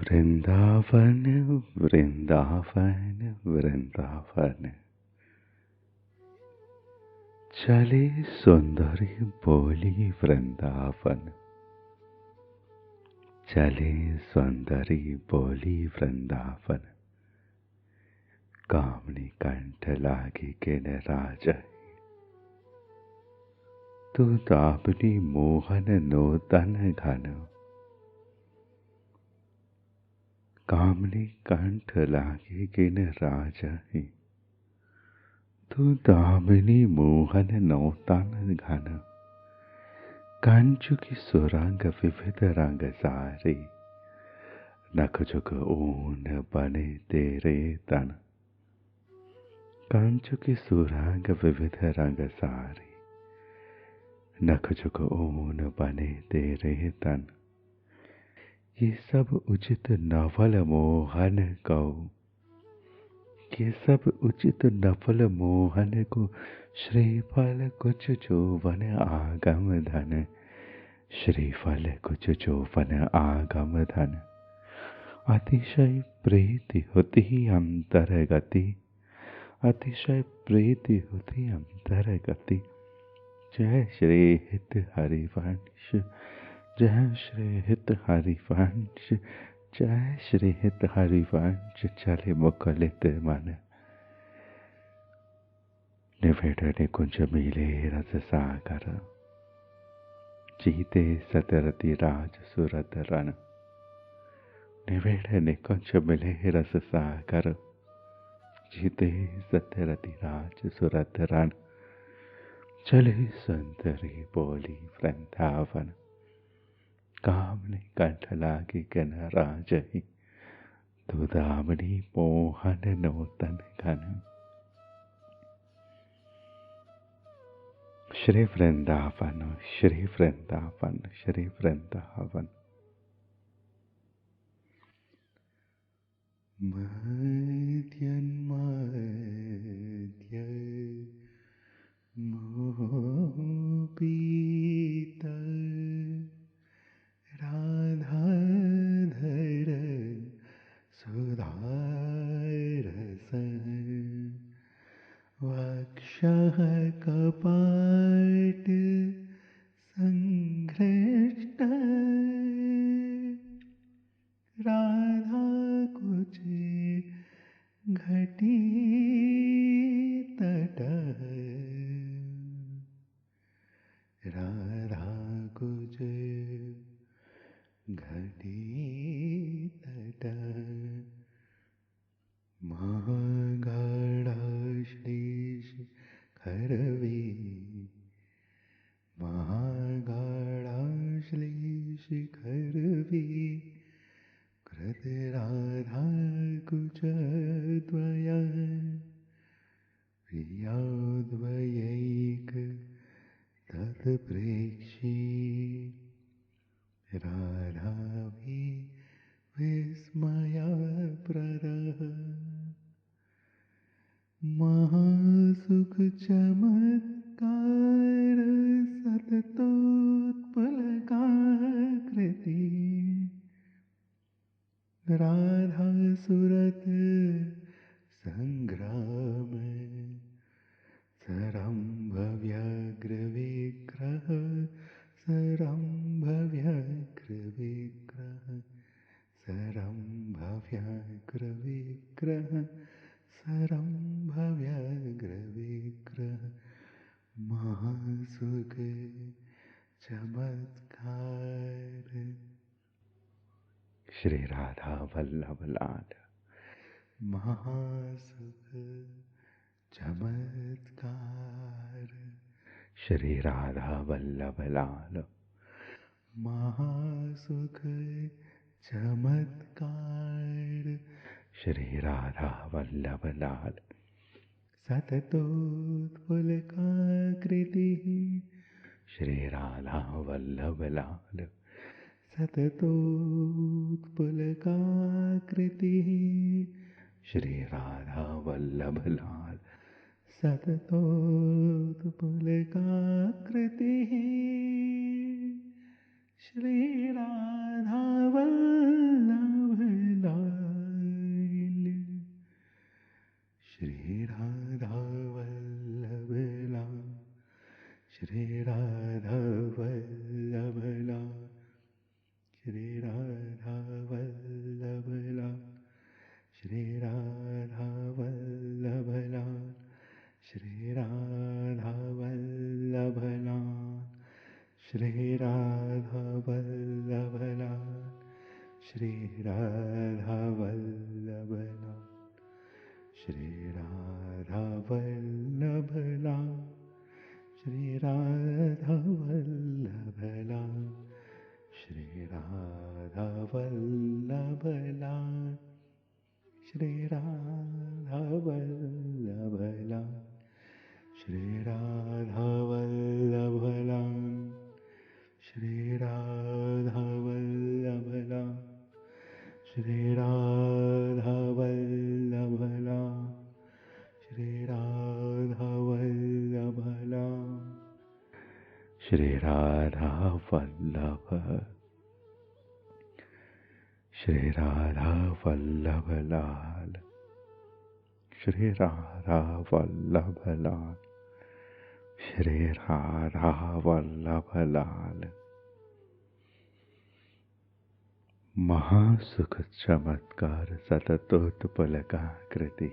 वृंदावन वृंदावन वृंदावन चली सुंदरी बोली वृंदावन। चली सुंदरी बोली वृंदावन। कामनी कंठ लागी के न राजा। तू दाबनी मोहन नूतन घन। कामनी कंठ लागी के न राजा। तू दामिनी मोहन नौतन घन। कंचु की सुरंग विविध रंग सारी। नख झुक ऊन बने तेरे तन। कंचु की सुरंग विविध रंग सारी। नख झुक ऊन बने तेरे तन। ये सब उचित नवल मोहन को। ये सब उचित नफल मोहन को। श्रीफल कुछ जोवन आगम धन। श्रीफल कुछ जोवन आगम धन। अतिशय प्रीति होती अंतरगति। अतिशय प्रीति होती अंतरगति। जय श्री हित हरिवंश। जय श्री हित हरिवंश। जय श्री हित हरिवंश। चले मुकलित मन। निवेड़ निकुंज मिले रस सागर। जीते सतरति राज सुरत रण। निवेड़ निकुंज मिले रस सागर। जीते सतरति राज सुरत रण। चले सुंदरी बोली वृंदावन। कामनी कंठ लागी के न राजही। तू दामनी मोहन नूतन घन। श्री वृंदावन श्री वृंदावन श्री वृंदावन। मध्यन मध्य मोह पीता। राधा धर सुधारस। वक्षः कपाट संघृष्ट। राधा कुछ घटी तट। राधा कुछ घटी तट। महागाढ़ा श्लेष खरवी। महागाढ़ा श्लेष खरवी। कृत राधा कुच द्वय। प्रियाद्वयैक तत्प्रेक्षी। राधा विस्मयप्रदः। महासुख चमत्कार सततोत्पलकाकृति। राधा सुरत संग्राम। सरम्भ व्यग्र विग्रह। सरम्भ व्यग्र विग्रह। सरम्भ व्यग्र विग्रह। सरम्भ व्यग्र विग्रह। महासुख चमत्कार। श्री राधा वल्लभ लाल। महासुख चमत्कार। श्री राधा वल्लभ लाल। महासुख चमत्कार। श्री राधा वल्लभ लाल। सततोत्पुलकाकृति। श्री राधा वल्लभ लाल। सततोत्पुलकाकृति। श्री राधा वल्लभ लाल। सततोत्पुलकाकृति। श्री राधा वल्लभ श्री राधा वल्लभ लाल, श्री राधा वल्लभ लाल, श्री राधा वल्लभ लाल, श्री राधा वल्लभ लाल, श्री राधा वल्लभ लाल, श्री राधा वल्लभ लाल, श्री राधा वल्लभ लाल, श्री राधा वल्लभ लाल, श्री राधा वल्लभ लाल, श्री राधा वल्लभ, श्री राधा वल्लभ लाल, श्री राधा वल्लभ लाल, श्री राधा वल्लभ लाल। महासुख चमत्कार सततोत्पलकाकृति,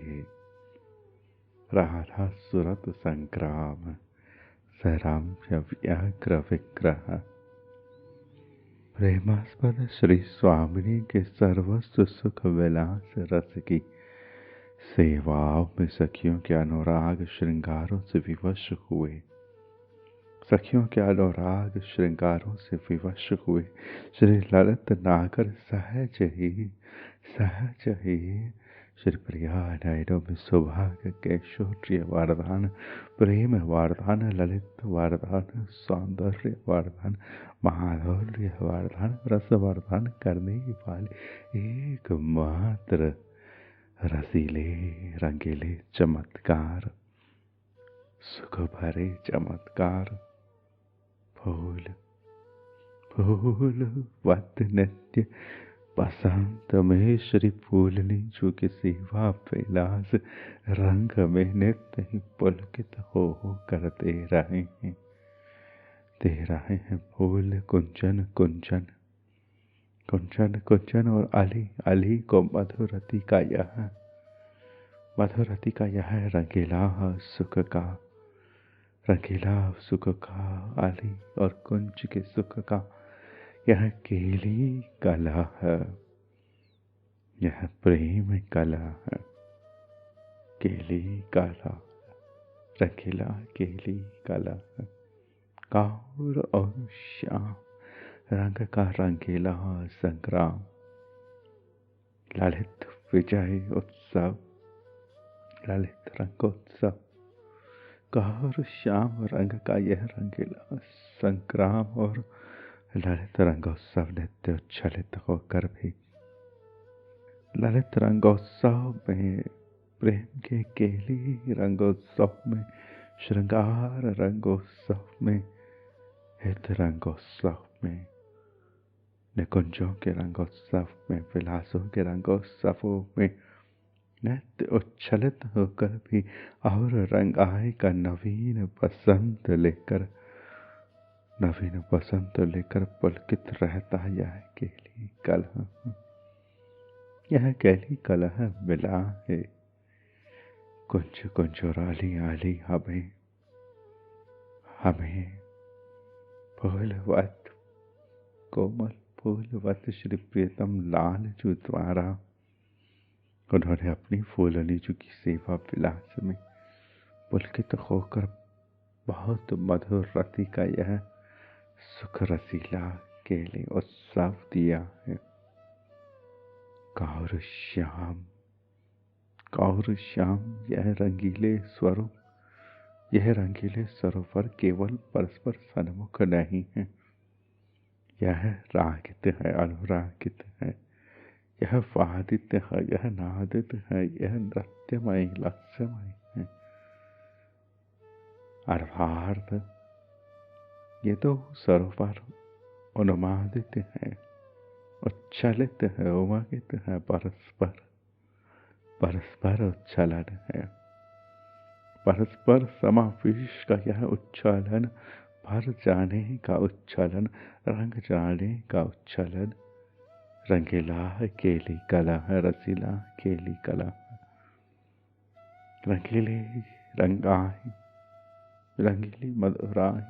राधा सुरत संक्राम सराम्य व्याघ्र विग्रह। प्रेमास्पद श्री स्वामिनी के सर्वस्व सुख विलास रस की सेवाओं में सखियों के अनुराग श्रृंगारों से विवश हुए, सखियों के अनुराग श्रृंगारों से विवश हुए श्री ललित नागर सहज ही श्री प्रिया नयनों में सौभाग्य कैशोर्य वर्धन, प्रेम वर्धन, ललित वर्धन, सौंदर्य वर्धन, माधुर्य वर्धन, रस वर्धन करने वाले एकमात्र रसीले रंगीले चमत्कार, सुख भरे चमत्कार। फूल फूल वत नित्य बसंत में श्री फूलनी जो कि सेवा विलास रंग में नित्य ही पुलकित हो करते रहे हैं फूल कुंचन कुंचन कुंचन कुंचन और अली अली को मधुरति का यह रंगीला सुख का अली और कुंज के सुख का यह केली कला है, यह प्रेम कला है। केली कला, रंगीला केली कला है। काउर और श्याम रंग का रंगीला संग्राम, ललित विजय उत्सव, ललित रंगोत्सव। काउर श्याम रंग का यह रंगीला संग्राम और ललित रंगोत्सव नित्य उच्छलित होकर भी ललित रंगोत्सव में, प्रेम के केली रंगोत्सव में, श्रृंगार रंगोत्सव में, हित रंगोत्सव में, निकुंजों के रंगोत्सव में, विलासों के रंगोत्सवों में नित्य उच्छलित होकर भी और रंग आए का नवीन बसंत लेकर पुलकित रहता यह केली कलह। यह केली कलह मिला है कुंज कुंज और आली आली हमें फूलवत कोमल फूलवत श्री प्रियतम लाल जो द्वारा उन्होंने अपनी फूलनी जो की सेवा विलास में पुलकित होकर बहुत मधुर रति का यह सुख रसीला केले उत्सव दिया है। काउर श्याम यह रंगीले सरोवर केवल परस्पर सन्मुख नहीं है, यह रागित है, अनुरागित है, यह वादित है, यह नादित है, यह नृत्यमय लक्ष्यमय है। अर्थात ये तो सरोवर उन्मादित है, उच्छलित है, उमगित है, परस्पर उच्छलन है, परस्पर समावेश का यह उच्छलन, भर जाने का उच्छलन, रंग जाने का उच्छलन, रंगीला केली कला है, रसीला केली कला, रंगीली रंगाई, रंगीली मधुराई,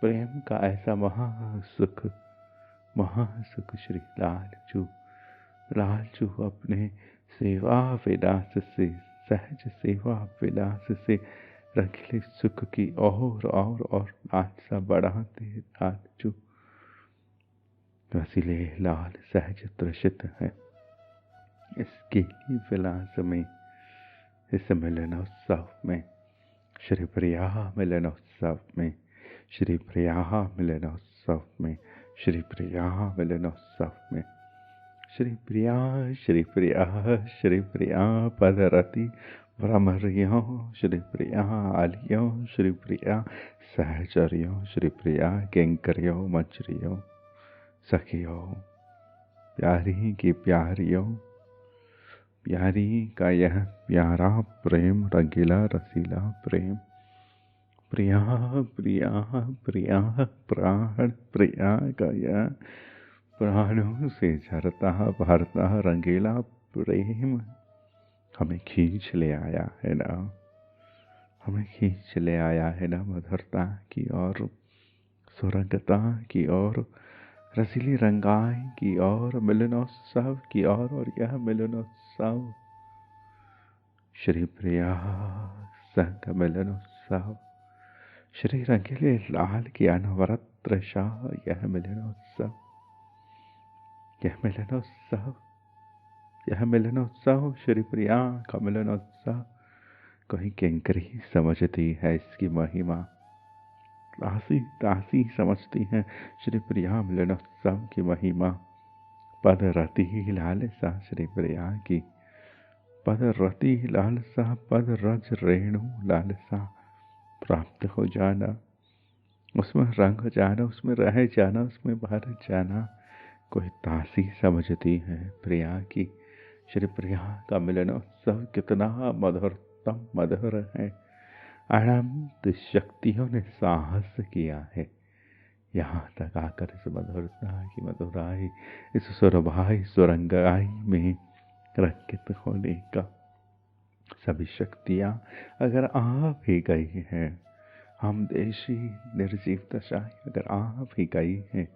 प्रेम का ऐसा महासुख श्री लाल जो लालचू अपने सेवा विलास से, सहज सेवा विलास से रंगीले सुख की और लालसा बढ़ाते लालचू। रसीले लाल सहज त्रसित है इसके ही विलास में, इस मिलनोत्सव में, श्री प्रिया मिलनोत्सव में, श्री प्रिया मिलनोत्सव में, श्री प्रिया मिलनोत्सव में, श्री प्रिया श्री प्रिया श्री प्रिया पदरति भ्रमरियों, श्री प्रिया आलियों, श्री प्रिया सहचरियों, श्री प्रिया किंकरियों मचरियों, सखियों, प्यारी की प्यारियों, प्यारी का यह प्यारा प्रेम, रंगीला रसीला प्रेम, प्रिया प्रिया प्रिया प्राण प्रिया का यह प्राणों से झरता भरता रंगीला प्रेम हमें खींच ले आया है ना, हमें खींच ले आया है ना मधुरता की ओर, सुरंगता की ओर, रसीली रंगाई की ओर, मिलनोत्सव की ओर। और यह मिलनोत्सव श्री प्रिया संग मिलनोत्सव, श्री रंगीले लाल की अनवरत तृषा, यह मिलनोत्सव, यह मिलनोत्सव, यह मिलनोत्सव, श्री प्रिया का मिलनोत्सव। कहीं किंकरी समझती है इसकी महिमा, दासी दासी समझती है श्री प्रिया मिलनोत्सव की महिमा। पद रति लालसा श्री प्रिया की, पद रति लालसा, पद रज रेणु लालसा प्राप्त हो जाना, उसमें रंग जाना, उसमें रह जाना, उसमें भर जाना। कोई दासी समझती है प्रिया की, श्री प्रिया का मिलनोत्सव कितना मधुरतम मधुर है। अनंत शक्तियों ने साहस किया है यहाँ तक आकर इस मधुरता की मधुराई, इस सुरभाई सुरंगाई में रंकित होने का। सभी शक्तियाँ अगर आ भी गई हैं, हम देशी निर्जीव दशाएं अगर आ भी गई हैं,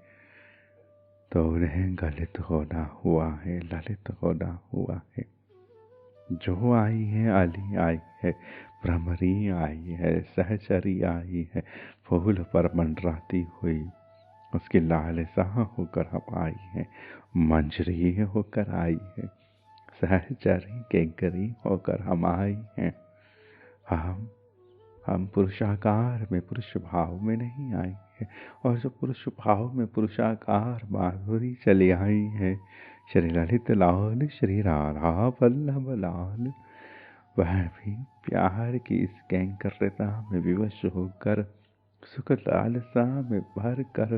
तो उन्हें गलित होना हुआ है, ललित होना हुआ है। जो आई है आली आई है, भ्रमरी आई है, सहचरी आई है, फूल पर मंडराती हुई उसकी लालसा होकर हम आई है, मंजरी होकर आई है, सहचरी केंकरी होकर हम आई हैं। हम पुरुषाकार में पुरुष भाव में नहीं आई है, और जो पुरुष भाव में पुरुषाकार माधुरी चली आई है, श्री ललित लाल श्री राधा वल्लभ लाल, वह भी प्यार की इस कैंकर्यता में विवश होकर, सुख लालसा में भर कर,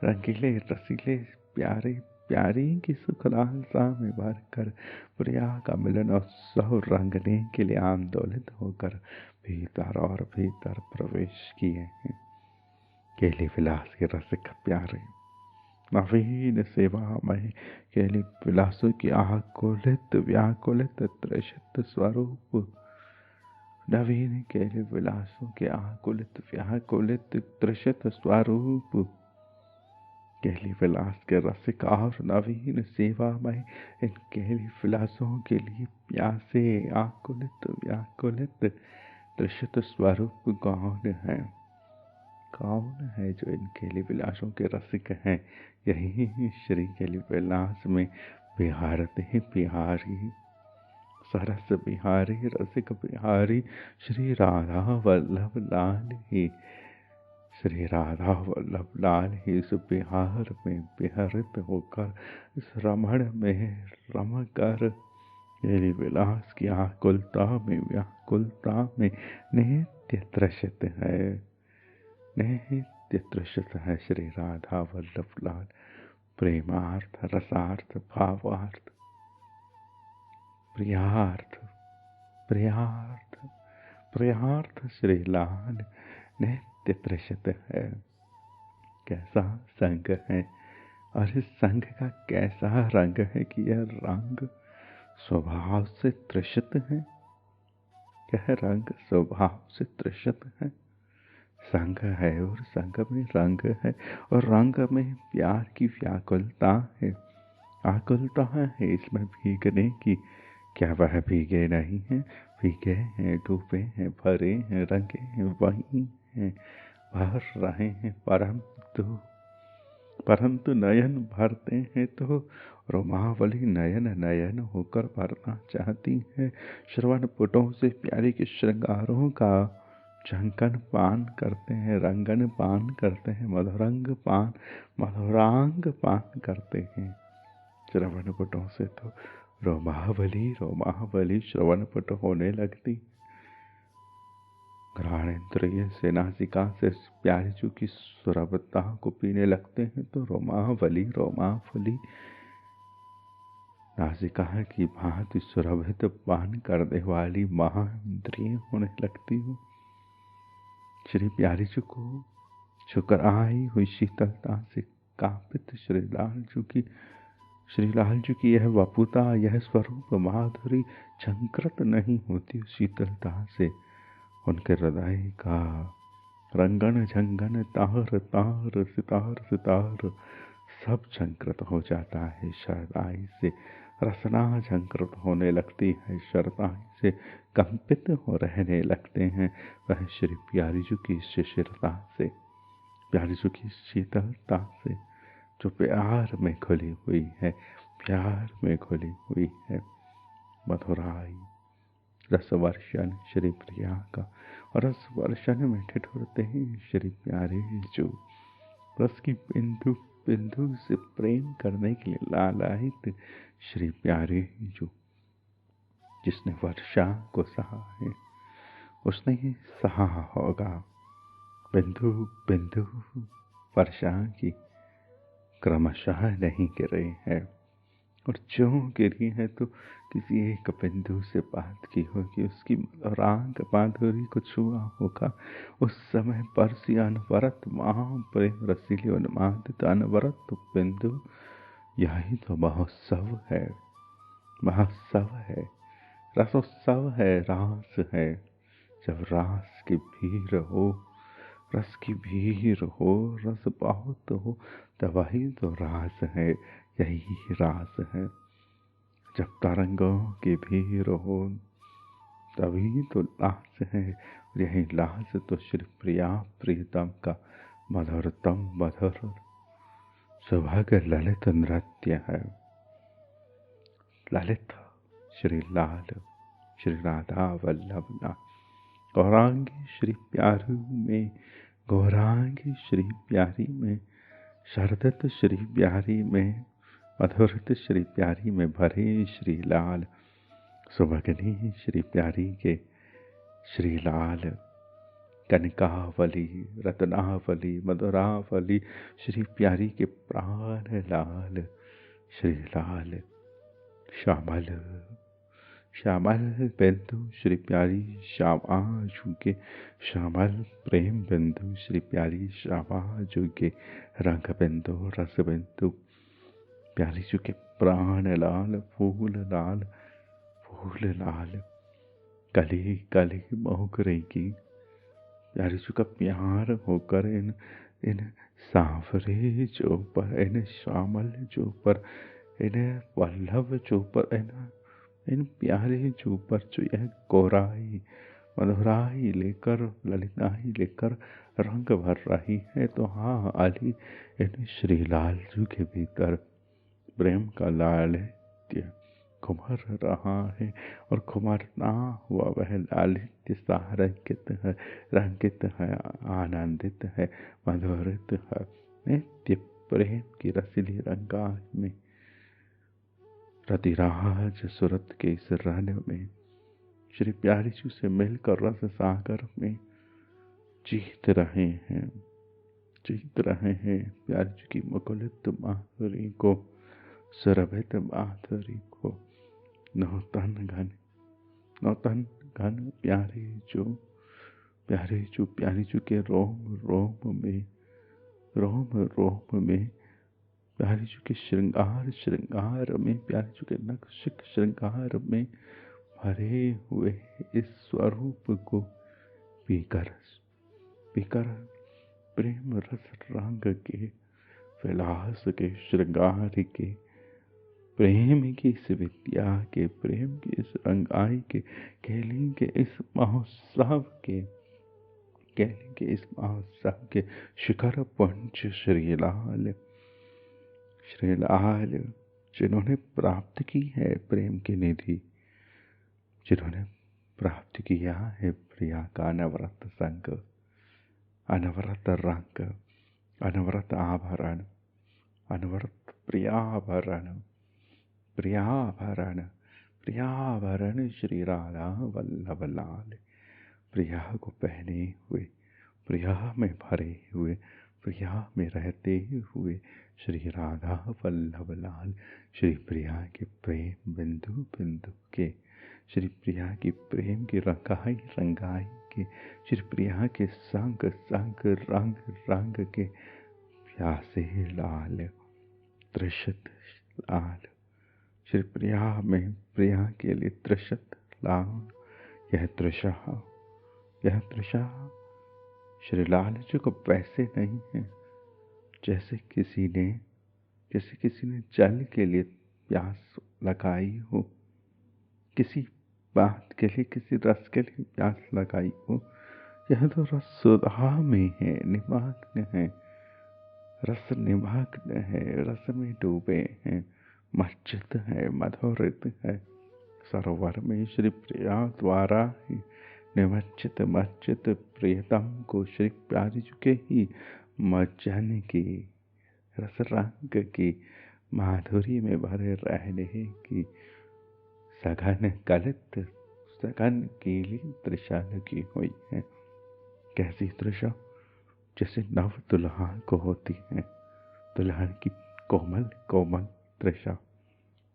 रंगीले रसीले प्यारे प्यारी की सुख लालसा में भर कर, प्रिया का मिलनोत्सव रंगने के लिए आंदोलित होकर भीतर और भीतर प्रवेश किए हैं। केली विलास के रसिक प्यारे, नवीन सेवामय केली विलासों की आकुलित व्याकुलित त्रसित स्वरूप, नवीन केली विलासों के आकुलित व्याकुलित त्रसित स्वरूप, केली विलास के रसिक और नवीन सेवामय इन केली विलासों के लिए प्यासे आकुलित व्याकुलित त्रसित स्वरूप कौन है? कौन है जो इन केली विलासों के रसिक हैं? यही श्री केली विलास में बिहारते बिहारी, सरस बिहारी, रसिक बिहारी श्री राधा वल्लभ लाल ही, श्री राधा वल्लभ लाल ही इस बिहार में बिहरित होकर, इस रमण में रम कर, केली विलास की आकुलता में व्याकुलता में नित्य त्रसित है, नित्य त्रसित है श्री राधा वल्लभ लाल। प्रेमार्थ, रसार्थ, भावार्थ, प्रियार्थ, प्रियार्थ, प्रियार्थ श्री लाल नित्य त्रसित है। कैसा संग है, और इस संग का कैसा रंग है कि यह रंग स्वभाव से त्रसित है। यह रंग स्वभाव से त्रसित है। संग है और संग में रंग है, और रंग में प्यार की व्याकुलता है। आकुलता है इसमें भीगने की, क्या वह भीगे नहीं हैं? भीगे हैं, डूबे हैं, भरे हैं, रंगे हैं, वही हैं, भर रहे हैं, परंतु नयन भरते हैं तो रोमावली नयन नयन होकर भरना चाहती है। श्रवण पुटों से प्यारे के श्रृंगारों का झंकन पान करते हैं, रंगन पान करते हैं, मधुरंग पान, मधुरांग पान करते हैं। श्रवण पुटों से तो रोमावली रोमावली श्रवण पुट होने लगती। घ्राणेन्द्रिय से नासिका से प्यारीजू की सुरभता को पीने लगते हैं तो रोमावली रोमावली नासिका की भांति सुरभित पान करने वाली महाइंद्रिय होने लगती हूँ। श्री प्यारीजू को छुकर आई हुई शीतलता से कांपित श्री लालजू की यह वपुता, यह स्वरूप माधुरी झंकृत नहीं होती शीतलता से। उनके हृदय का रंगन झंगन तार तार सितार सितार सब झंकृत हो जाता है शरदाई से। रसना झंकृत होने लगती है, शरदाई से कंपित हो रहने लगते हैं वह श्री प्यारीजू की शिशिरता से, प्यारीजू की शीतलता से जो प्यार में खुली हुई है, प्यार में खुली हुई है। मधुराई रसवर्षण श्री प्रिया का, और रस वर्षण में ठिठुरते हैं श्री प्यारे जो रस की बिंदु बिंदु से प्रेम करने के लिए लालायित श्री प्यारे जो, जिसने वर्षा को सहा है उसने ही सहा होगा बिंदु बिंदु वर्षा की क्रमशः नहीं गिरे हैं, और जो गिरी है तो किसी एक बिंदु से बात की होगी, उसकी राग माधुरी को छुआ होगा। उस समय परसी अनवरत महाप्रेम रसीली उन्मादित अनवरत बिंदु, यही तो महोत्सव है, महोत्सव है, रसोत्सव है, रास है। जब रास की भीड़ हो, रस की भीड़ हो, रस बहुत हो, तब वही तो रास है, यही रास है। जब तरंगों की भीड़ हो तभी तो लास है, यही लास तो श्री प्रिया प्रीतम का मधुरतम मधुर सुभग ललित नृत्य है। ललित श्री लाल श्री राधा वल्लभ ना गौरांगी श्री प्यारू में, गौरांगी श्री प्यारी में, शरदत श्री प्यारी में, मधुरत श्री प्यारी में भरे श्री लाल, सुभगनी श्री प्यारी के श्री लाल, कनकावली रत्नावली मधुरावली श्री प्यारी के प्राण लाल, श्री लाल श्यामल श्यामल बिंदु श्री प्यारी श्यामा झुके, श्यामल प्रेम बिंदु श्री प्यारी श्यामा झुके, रंग बिंदु रस बिंदु प्यारी झुके, प्राण लाल फूल लाल फूल लाल, कली कली मोगरे की प्यारी झुका प्यार होकर इन सांवरे जो पर, इन श्यामल जो पर, इन वल्लभ जो पर, इन प्यारे जो पर जो यह गौराई मधुराई लेकर ललिताई लेकर रंग भर रही है, तो हाँ अली इन श्री लालजू के भीतर प्रेम का लालित्य खुमर रहा है, और खुमरता हुआ वह लालित्य सारंकित है, रंगित है, आनंदित है, मधुरित है नित्य प्रेम की रसीली रंगाई में। रतिराज सूरत के इस रन में श्री प्यारीजू से मिलकर रस सागर में जीत रहे हैं, जीत रहे हैं प्यारीजू की मुकुलित माधुरी को, सुरभित माधुरी को। नौतन घन प्यारीजू प्यारीजू के रोम रोम में प्यारीजू के श्रृंगार में, प्यारीजू के नक्शिक श्रृंगार में भरे हुए इस स्वरूप को पीकर प्रेम रस रंग के विलास के श्रृंगार के प्रेम की इस विद्या के, प्रेम की इस रंगाई के, केली के इस महोत्सव के, केली के इस महोत्सव के शिखर पंच श्रीलाल, श्रीलाल जिन्होंने प्राप्त की है प्रेम की निधि, जिन्होंने प्राप्त किया है प्रिया का अनवरत संग, अनवरत रंग, अनवरत आभरण, अनवरत प्रियाभरण, प्रियाभरण, प्रियाभरण श्री राधा वल्लभ लाल, प्रिया को पहने हुए, प्रिया में भरे हुए, प्रिया में रहते हुए श्री राधा वल्लभ लाल, श्री प्रिया के प्रेम बिंदु बिंदु के, श्री प्रिया की प्रेम की रंगाई रंगाई के, श्री प्रिया के संग संग रंग रंग के प्यासे लाल, त्रिशत लाल, श्री प्रिया में प्रिया के लिए त्रिशत लाल, यह त्रिशा, यह त्रिशा श्री लाल जी को पैसे नहीं है, जैसे किसी ने जल के लिए प्यास लगाई हो, किसी बात के लिए, किसी रस के लिए प्यास लगाई हो, यह तो रस सुधा में है, निमग्न है, रस निमग्न है, रस में डूबे हैं, मज्जित है, मधुरित है, सरोवर में श्री प्रिया द्वारा ही निमज्जित मज्जित प्रियतम को श्री प्यारी चुके ही मज्जन की, रस रंग की माधुरी में भरे रहने की सघन कलित, सघन कीली तृषा लगी हुई है। कैसी तृषा? जैसे नव दुल्हन को होती है, दुल्हन की कोमल कोमल तृषा,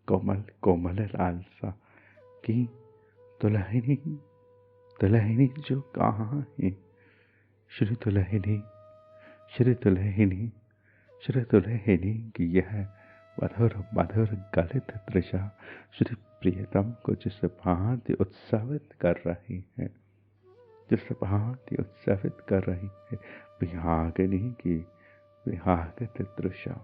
कोमल कोमल लालसा कि दुल्हनी, दुल्हनी जो कहाँ है, श्री दुल्हनी, श्री दुल्हनी, श्री दुल्हनी की यह मधुर मधुर गलित तृषा श्री प्रियतम को जिस भांति उत्साहित कर रही है, जिस भांति उत्साहित कर रही है, विहागिनी की विहागित तृषा।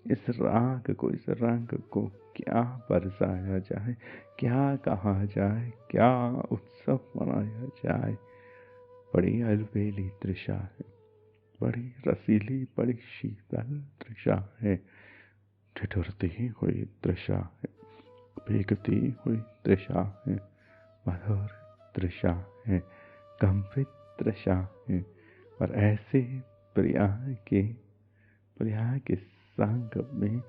इस राग को, इस रंग को क्या बरसाया जाए, क्या कहा जाए, क्या उत्सव मनाया जाए। बड़ी अलबेली तृषा है, बड़ी रसीली, बड़ी शीतल तृषा है, ठिठुरती हुई तृषा है, भीगती हुई तृषा है, मधुर तृषा है, कंपित तृषा है। और ऐसे प्रिया के संग में,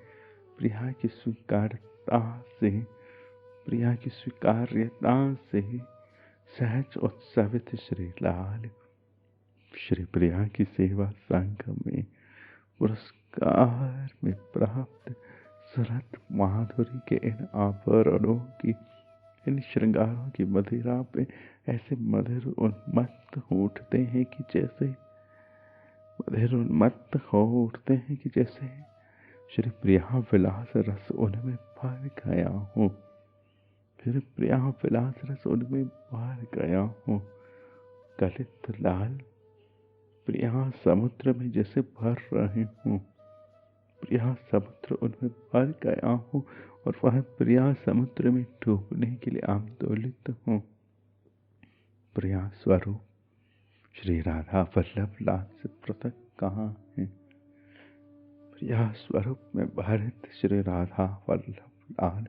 प्रिया की स्वीकारता से, प्रिया की स्वीकार्यता से सहज उत्सवित श्री लाल श्री प्रिया की सेवा संघ में पुरस्कार में प्राप्त सुरत माधुरी के इन आभरणों की, इन श्रृंगारों की मदिरा पे ऐसे मधुर उन्मत्त हो उठते हैं कि जैसे, मधुर उन्मत्त हो उठते हैं कि जैसे श्री प्रिया विलास रस उनमें भर गया हूँ, श्री प्रिया विलास रस उनमें भर गया हूँ। गलित लाल प्रिया समुद्र में जैसे भर रहे हूँ, प्रिया समुद्र उनमें भर गया हूँ और वह प्रिया समुद्र में डूबने के लिए आंदोलित हूँ। प्रिया स्वरूप श्री राधा वल्लभ लाल से पृथक कहाँ है? प्रिया स्वरूप में भरित श्री राधा वल्लभ लाल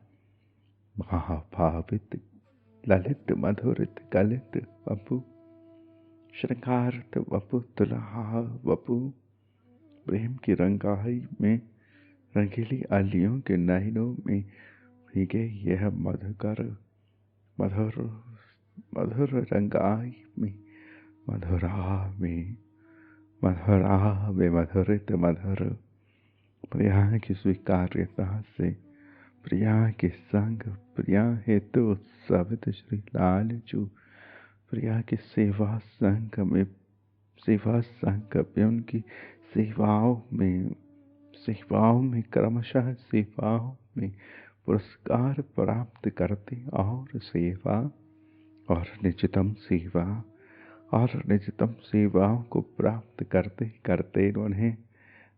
महाभावित ललित मधुरित गलित वपु, श्रृंगारित वपु, दुल्हा वपु, प्रेम की रंगाई में, रंगीली आलियों के नैनों में भीगे यह मधुकर मधुर मधुर रंगाई में, मधुरा में, मधुरा में मधुरित मधुर प्रिया की स्वीकार्यता से, प्रिया के संग, प्रिया हेतु उत्सवित श्री लाल जो प्रिया के सेवा संघ में, सेवा संघ में, उनकी सेवाओं में क्रमशः सेवाओं में पुरस्कार प्राप्त करते और सेवा और निजतम सेवा और निजतम सेवाओं को प्राप्त करते करते उन्हें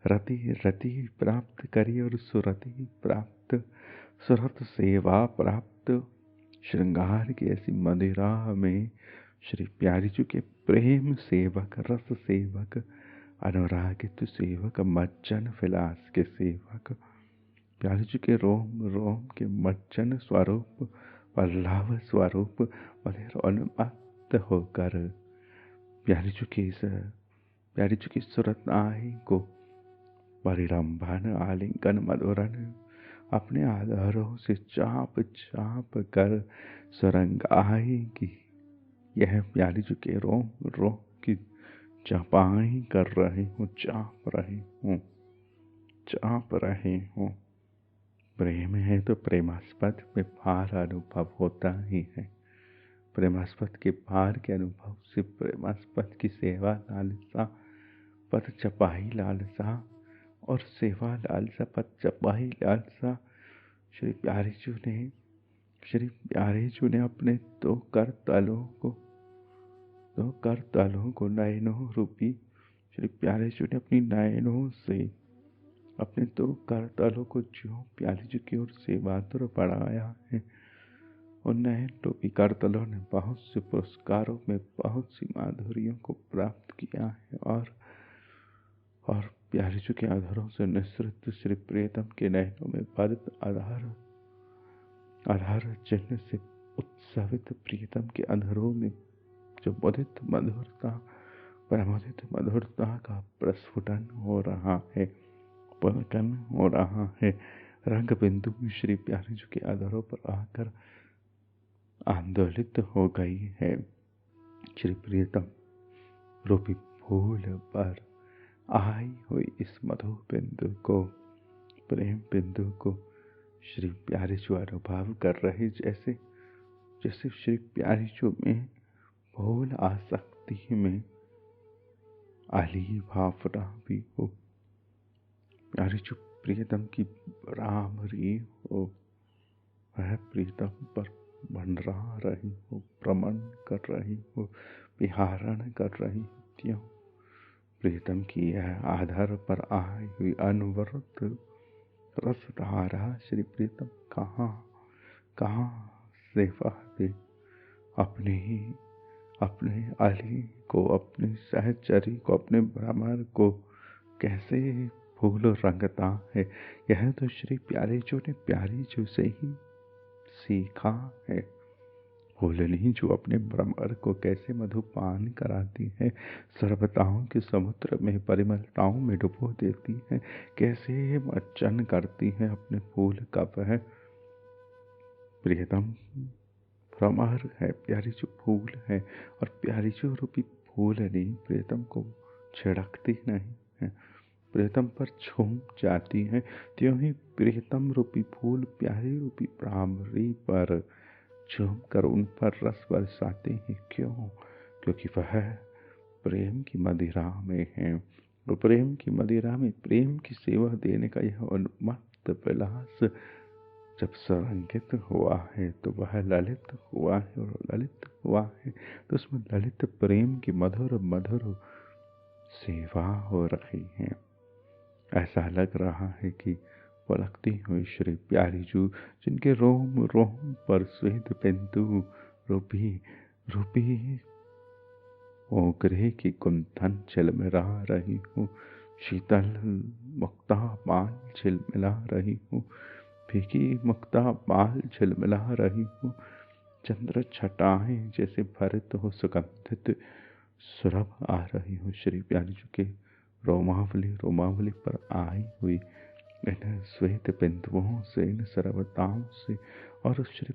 रति रति प्राप्त करी और सुरति प्राप्त सुरत सेवा प्राप्त श्रृंगार की ऐसी मदिरा में श्री प्यारी जी के प्रेम सेवक, रस सेवक, अनुरागित सेवक, मज्जन विलास के सेवक, प्यारी जी के रोम रोम के मज्जन स्वरूप, पल्लव स्वरूप मधुर उन्मत्त होकर प्यारी जी की सुरत आई को परिरंभन, आलिंगन, मधुरन अपने आधारों से चाप चाप कर सुरंग आएगी। यह प्यारी जी के रोम रोम की चपाई कर रहे हूँ, चाप रहे हूँ। प्रेम है तो प्रेमास्पद में पार अनुभव होता ही है। प्रेमास्पद के पार के अनुभव से प्रेमास्पद की सेवा लालसा, पद चपाही लालसा और सेवा लालसा, पद चपाही लालसा श्री प्यारे जी ने अपने दो कर तलों को नयनों रूपी श्री प्यारे जी ने अपनी नयनों से अपने दो कर तलों को ज्यों प्यारी जी की ओर से बहादुर बढ़ाया है। उन नयन रूपी कर तलों ने बहुत से पुरस्कारों में बहुत सी माधुरियों को प्राप्त किया है और प्यारी जी के आधारों से निसृत श्री प्रियतम के नयनों में पदित आधार चिन्ह से उत्सवित प्रियतम के अधरों में जो मुदित मधुरता का प्रस्फुटन हो रहा है, पुलकन हो रहा है। रंग बिंदु श्री प्यारी जी के अधरों पर आकर आंदोलित हो गई है। श्री प्रियतम रूपी फूल पर आई हुई इस मधु बिंदु को, प्रेम बिंदु को श्री प्यारी जी अनुभव कर रहे, जैसे श्री प्यारी जी में भूल आसक्ति में आली भावना भी हो। प्यारी जी प्रियतम की रामरी हो, वह प्रियतम पर मंडरा रही हो, भ्रमण कर रही हो, विहारण कर रही हो। त्यों प्रियतम की यह आधार पर आई हुई अनवरत रसधारा श्री प्रियतम कहाँ से दे अपने अली को, अपने सहचरी को, अपने भ्रमर को कैसे फूल रंगता है। यह तो श्री प्यारे जो ने प्यारी जो से ही सीखा है। फूलनी जो अपने भ्रमर को कैसे मधुपान कराती है, सर्वताओं के समुद्र में परिमलताओं में डुबो देती है, कैसे मज्जन करती है अपने फूल का वह प्रियतम भ्रमर है, प्यारी जो फूल है। और प्यारी जो रूपी फूलनी प्रियतम को छिड़कती नहीं है, प्रियतम पर झूम जाती है। त्यों ही प्रियतम रूपी फूल प्यारी रूपी भ्रामरी पर झूम कर उन पर रस बरसाते हैं। क्यों? क्योंकि वह प्रेम की मदिरा में है। वो प्रेम की मदिरा में प्रेम की सेवा देने का यह उन्मत्त विलास जब सरंगित हुआ है तो वह ललित हुआ है, और ललित हुआ है तो उसमें ललित प्रेम की मधुर मधुर सेवा हो रही है। ऐसा लग रहा है कि पलकती हुई श्री प्यारी जू, जिनके रोम रोम पर श्वेत बिंदु रूपी ओगरे की कुंथन झिलमिला रही हूँ, शीतल मुक्ता बाल झिलमिला रही हूँ, फीकी मुक्ता बाल झिलमिला रही हूँ। चंद्र छटाएं जैसे भरित हो सुगंधित सुरभ आ रही हूँ। श्री प्यारी जी के रोमावली पर आई हुई इन श्वेत बिंदुओं से, इन सर्वताओं से, और श्री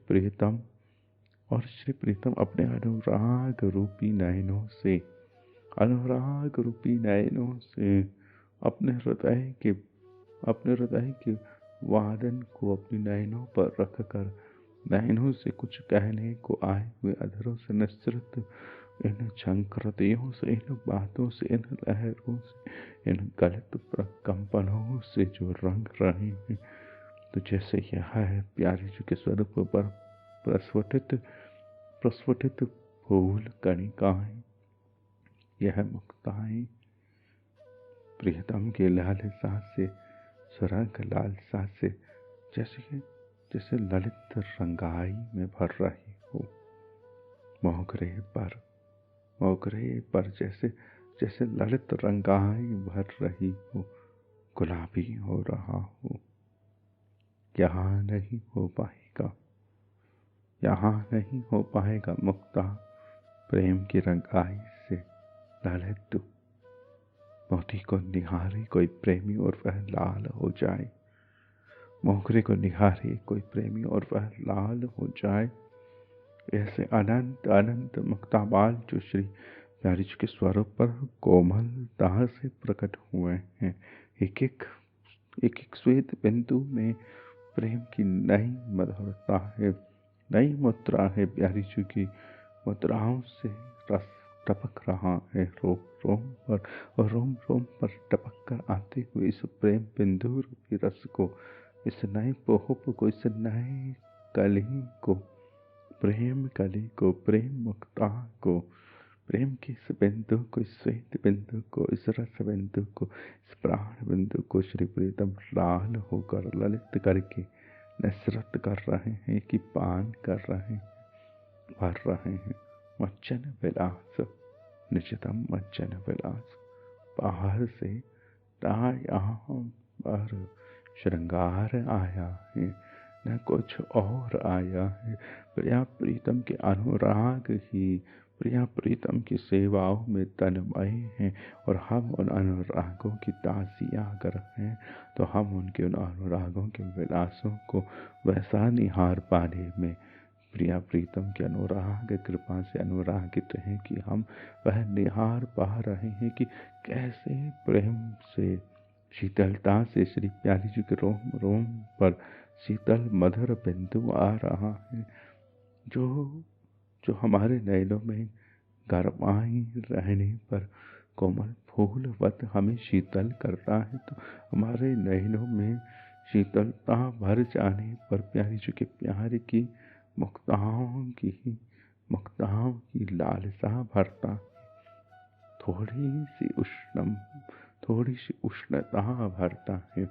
प्रीतम अपने अनुराग रूपी नयनों से अपने हृदय के वादन को अपने नयनों पर रखकर नयनों से कुछ कहने को आए हुए अधरों से निसृत इन झंकृतियों से, इन बातों से, इन लहरों से, इन गलित प्रकंपनों से जो रंग रहे हैं, तो जैसे यह है प्यारी जी के स्वरूप पर प्रस्फुटित फूल कणिकाएं, यह मुक्ताएं प्रियतम के लालसा से, सुरंग लालसा से, जैसे जैसे ललित रंगाई में भर रही हो। मोगरे पर जैसे जैसे ललित रंगाई भर रही हो, गुलाबी हो रहा हो। यहाँ नहीं हो पाएगा, यहाँ नहीं हो पाएगा मुक्ता प्रेम की रंगाई से ललित। मोती को निहारे कोई प्रेमी और वह लाल हो जाए, मोगरे को निहारे कोई प्रेमी और वह लाल हो जाए। ऐसे अनंत अनंत मुक्ताबाल जो श्री प्यारी जी के स्वरूप पर कोमलता से प्रकट हुए हैं। एक एक श्वेत बिंदु में प्रेम की नई मधुरता है, नई मुद्रा है। प्यारी जी की मुद्राओं से रस टपक रहा है रोम रोम पर, और रोम रोम पर टपक कर आते हुए इस प्रेम बिंदु रूपी रस को, इस नए पोहप को, इस नए कली को, प्रेम कली को, प्रेम मुक्ता को, प्रेम की इस बिंदु को, इस श्वेत बिंदु को, इस रस बिंदु को, इस प्राण बिंदु को श्री प्रीतम लाल होकर ललित करके नसरत कर रहे हैं कि पान कर रहे हैं, भर रहे हैं। मज्जन विलास, निजतम मज्जन विलास। बाहर से यहाँ पर श्रृंगार आया है, न कुछ और आया है। प्रिया प्रीतम के अनुराग ही प्रिया प्रीतम की सेवाओं में तन्मय हैं, और हम उन अनुरागों की ताज़ियाँ अगर हैं तो हम उनके उन अनुरागों के विलासों को वैसा निहार पाने में प्रिया प्रीतम के अनुराग कृपा से अनुरागित हैं कि हम वह निहार पा रहे हैं कि कैसे प्रेम से शीतलता से श्री प्यारी जी के रोम रोम पर शीतल मधुर बिंदु आ रहा है, जो हमारे नयनों में गरमाई रहने पर कोमल फूलवत हमें शीतल कर रहा है। तो हमारे नयनों में शीतलता भर जाने पर प्यारी जी के प्यार की मुक्ताओं की लालसा भरता, थोड़ी सी उष्णता भरता है।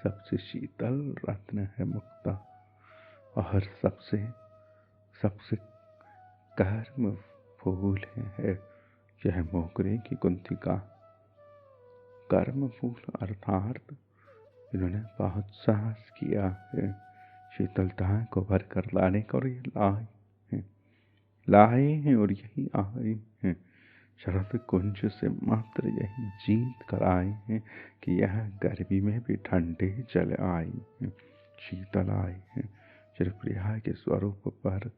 सबसे शीतल रत्न है मुक्ता, और सबसे गर्म फूल है यह मोगरे की कुंतिका। गर्म फूल अर्थात इन्होंने बहुत साहस किया है शीतलता को भर कर लाने का, और ये लाए हैं और यही आए हैं। शरद कुंज से मात्र यही जीत कर आए हैं कि यह गर्मी में भी ठंडे चले आए हैं, शीतल आए हैं। श्री प्रिया के स्वरूप पर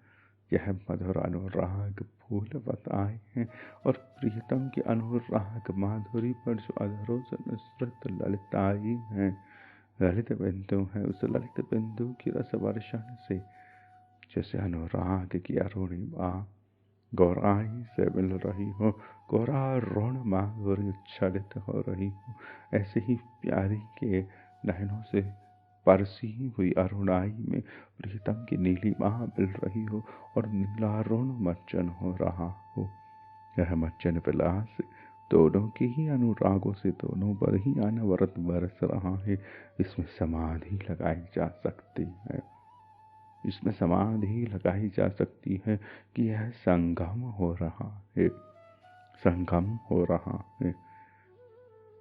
यह मधुर अनुराग फूलवत आए हैं, और प्रियतम के अनुराग माधुरी पर जो अधरों से निसृत ललिताई है, ललित बिंदु है, उस ललित बिंदु की रस वर्षण से जैसे अनुराग की अरुणिमा गौराई से मिल रही हो, गौरा ऋण माधुरी उच्छलित हो रही हो, ऐसे ही प्यारी के नयनों से परसी हुई अरुणाई में प्रीतम की नीलिमा मिल रही हो, और नीला ऋण मज्जन हो रहा हो। यह मज्जन विलास दोनों के ही अनुरागों से दोनों पर ही अनवरत बरस रहा है। इसमें समाधि लगाई जा सकती है, इसमें समाधि लगाई जा सकती है कि यह संगम हो रहा है, संगम हो रहा है।